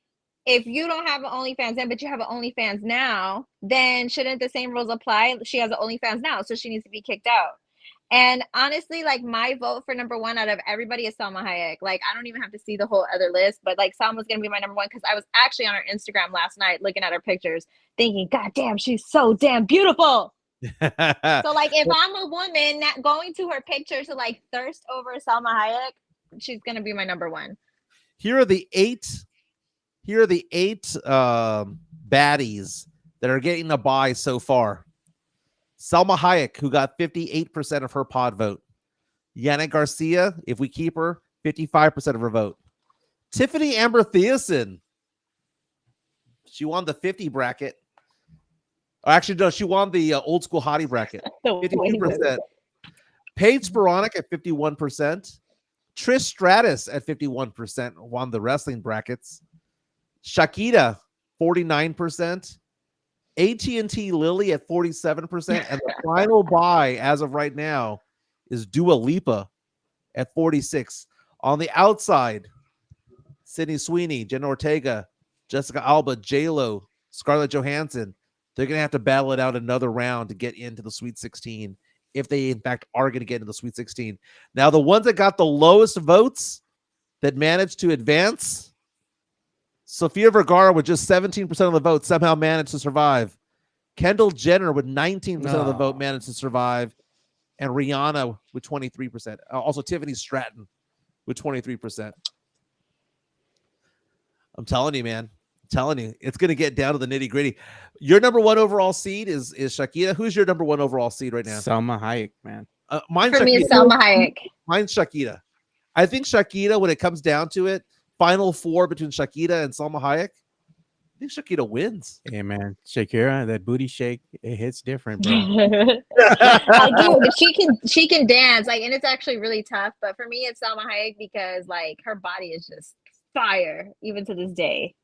if you don't have an OnlyFans then, but you have an OnlyFans now, then shouldn't the same rules apply? She has an OnlyFans now, so she needs to be kicked out. And honestly, like my vote for number 1 out of everybody is Salma Hayek. Like I don't even have to see the whole other list, but like Salma's gonna be my number 1 because I was actually on her Instagram last night looking at her pictures, thinking, God damn, she's so damn beautiful. So like if I'm a woman not going to her picture to like thirst over Salma Hayek, she's gonna be my number 1. Here are the 8 baddies that are getting a bye so far. Salma Hayek, who got 58% of her pod vote. Yannick Garcia, if we keep her, 55% of her vote. Tiffany Amber Thiessen, she won the 50 bracket. Actually, no, she won the old school hottie bracket. 52%. Paige Sporonic at 51%. Trish Stratus at 51% won the wrestling brackets. Shakita, 49%. AT&T Lily at 47%. And the final buy as of right now is Dua Lipa at 46%. On the outside, Sydney Sweeney, Jenna Ortega, Jessica Alba, J-Lo, Scarlett Johansson. They're going to have to battle it out another round to get into the Sweet 16 if they, in fact, are going to get into the Sweet 16. Now, the ones that got the lowest votes that managed to advance, Sofia Vergara with just 17% of the vote somehow managed to survive. Kendall Jenner with 19% of the vote managed to survive. And Rihanna with 23%. Also, Tiffany Stratton with 23%. I'm telling you, man. I'm telling you, it's going to get down to the nitty gritty. Your number one overall seed is Shakira. Who's your number one overall seed right now? Salma Hayek, man. Mine's For Shakira. me, it's Salma Hayek. Mine's Shakira. I think Shakira, when it comes down to it, Final Four between Shakira and Salma Hayek, I think Shakira wins. Hey, man. Shakira, that booty shake, it hits different, bro. I do. She can dance, like, and it's actually really tough. But for me, it's Salma Hayek because, like, her body is just fire, even to this day.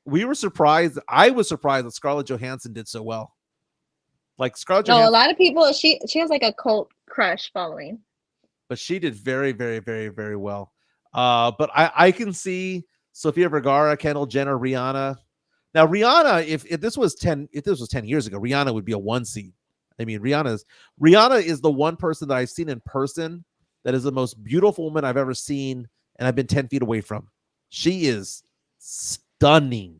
We were surprised. I was surprised that Scarlett Johansson did so well. Like Scarlett Johansson. No, a lot of people. She has like a cult crush following. But she did very, very, very, very well. But I can see Sofia Vergara, Kendall Jenner, Rihanna. Now, Rihanna, if this was 10 years ago, Rihanna would be a 1 seed. I mean, Rihanna is the one person that I've seen in person that is the most beautiful woman I've ever seen, and I've been 10 feet away from. She is stunning.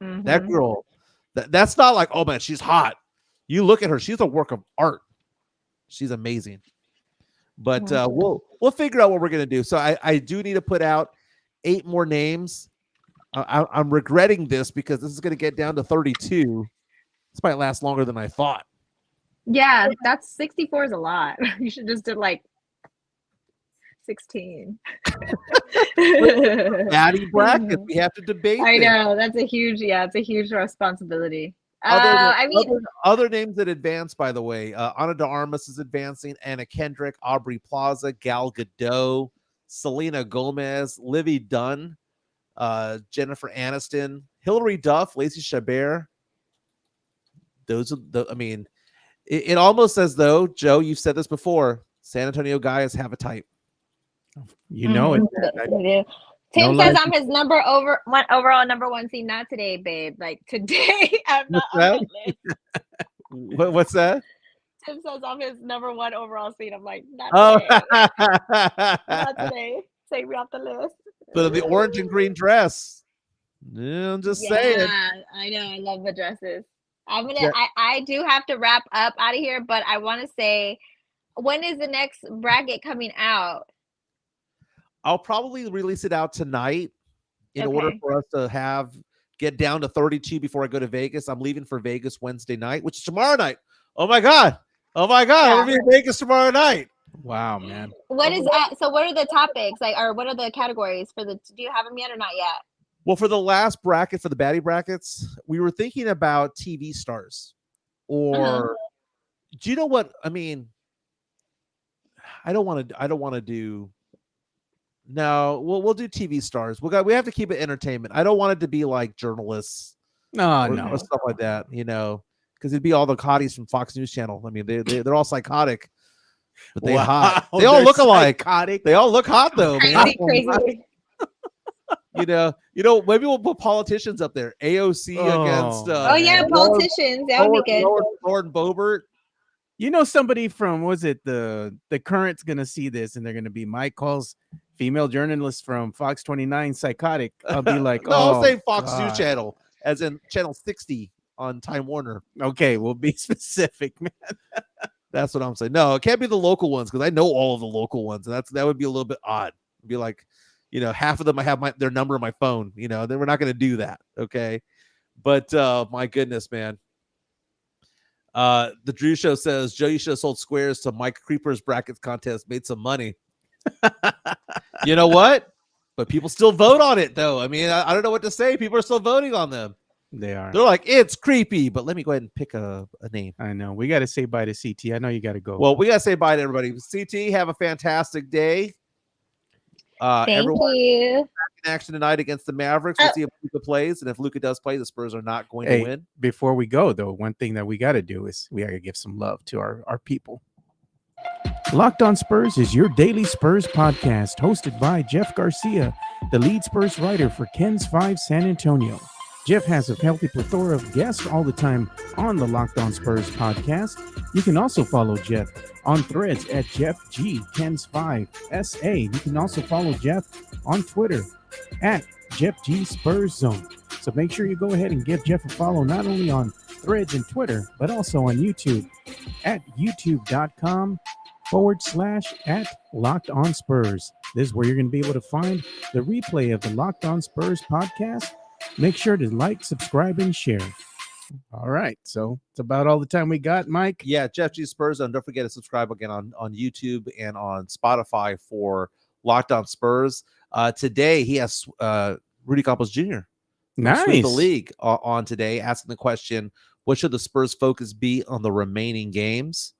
Mm-hmm. That girl, that's not like, oh man, she's hot. You look at her, she's a work of art. She's amazing. But we'll figure out what we're gonna do. So I do need to put out 8 more names. I'm regretting this because this is gonna get down to 32. This might last longer than I thought. Yeah, that's 64 is a lot. You should just do like 16. Daddy bracket. We have to debate. I know that's a huge, it's a huge responsibility. Other names that advance, by the way, Ana de Armas is advancing, Anna Kendrick, Aubrey Plaza, Gal Gadot, Selena Gomez, Livy Dunn, Jennifer Aniston, Hilary Duff, Lacey Chabert. Those are it almost as though, Joe, you've said this before, San Antonio guys have a type. You know it. Tim says I'm his overall number 1 seed. Not today, babe. Like today, I'm not on the list. What's that? Tim says I'm his number 1 overall seed. I'm like, not today. Not today. Take me off the list. But the orange and green dress. Yeah, I'm just saying. Yeah, I know. I love the dresses. I do have to wrap up out of here, but I want to say, when is the next bracket coming out? I'll probably release it out tonight in order for us to get down to 32 before I go to Vegas. I'm leaving for Vegas Wednesday night, which is tomorrow night. Oh my God. I'm gonna be in Vegas tomorrow night. Wow, man. What is that? So what are the topics or what are the categories do you have them yet or not yet? Well, for the last bracket, for the baddie brackets, we were thinking about TV stars or do you know what? I mean, I don't want to do. No, we'll do TV stars. We have to keep it entertainment. I don't want it to be like journalists, or stuff like that. Because it'd be all the hotties from Fox News Channel. I mean, they're all psychotic, but they hot. They all look alike. Psychotic. They all look hot though. Crazy. Maybe we'll put politicians up there. AOC against. Politicians. That would be good. Lauren Boebert. Somebody from the Current's gonna see this and they're gonna be Mike calls female journalist from Fox 29 psychotic. I'll be like, I'll say Fox News Channel, as in channel 60 on Time Warner. Okay, we'll be specific, man. That's what I'm saying. No, it can't be the local ones because I know all of the local ones, and that would be a little bit odd. It'd be like, half of them I have their number on my phone. Then we're not going to do that. Okay, but my goodness, man. The Drew Show says, Joe, you should have sold squares to Mike Creeper's brackets contest, made some money. You know what? But people still vote on it, though. I mean, I don't know what to say. People are still voting on them. They are. They're like, it's creepy. But let me go ahead and pick a name. I know. We got to say bye to CT. I know you got to go. Well, we got to say bye to everybody. CT, have a fantastic day. Thank you. In action tonight against the Mavericks. We'll see if Luka plays, and if Luka does play, the Spurs are not going to win. Before we go, though, one thing that we got to do is we got to give some love to our people. Locked On Spurs is your daily Spurs podcast, hosted by Jeff Garcia, the lead Spurs writer for Ken's 5 San Antonio. Jeff has a healthy plethora of guests all the time on the Locked On Spurs podcast. You can also follow Jeff on Threads at Jeff G Ken's 5 SA. You can also follow Jeff on Twitter at Jeff G Spurs Zone. So make sure you go ahead and give Jeff a follow, not only on Threads and Twitter, but also on YouTube at youtube.com/@LockedOnSpurs. This is where you're going to be able to find the replay of the Locked On Spurs podcast. Make sure to like, subscribe, and share. All right. So it's about all the time we got, Mike. Yeah, Jeff G. Spurs. And don't forget to subscribe again on YouTube and on Spotify for Locked On Spurs. Today, he has Rudy Campos Jr. Nice. The league on today, asking the question, what should the Spurs focus be on the remaining games?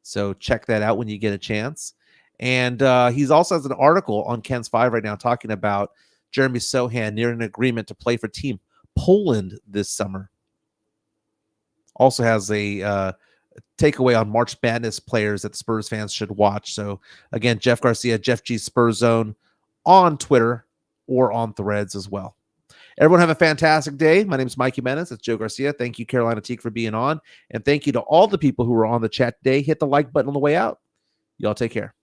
So check that out when you get a chance. And he's also has an article on Ken's 5 right now talking about Jeremy Sohan near an agreement to play for Team Poland this summer. Also has a takeaway on March Madness players that Spurs fans should watch. So again, Jeff Garcia, Jeff G Spurs Zone on Twitter or on Threads as well. Everyone have a fantastic day. My name is Mike Jimenez. It's Joe Garcia. Thank you, Carolina Teague, for being on. And thank you to all the people who were on the chat today. Hit the like button on the way out. Y'all take care.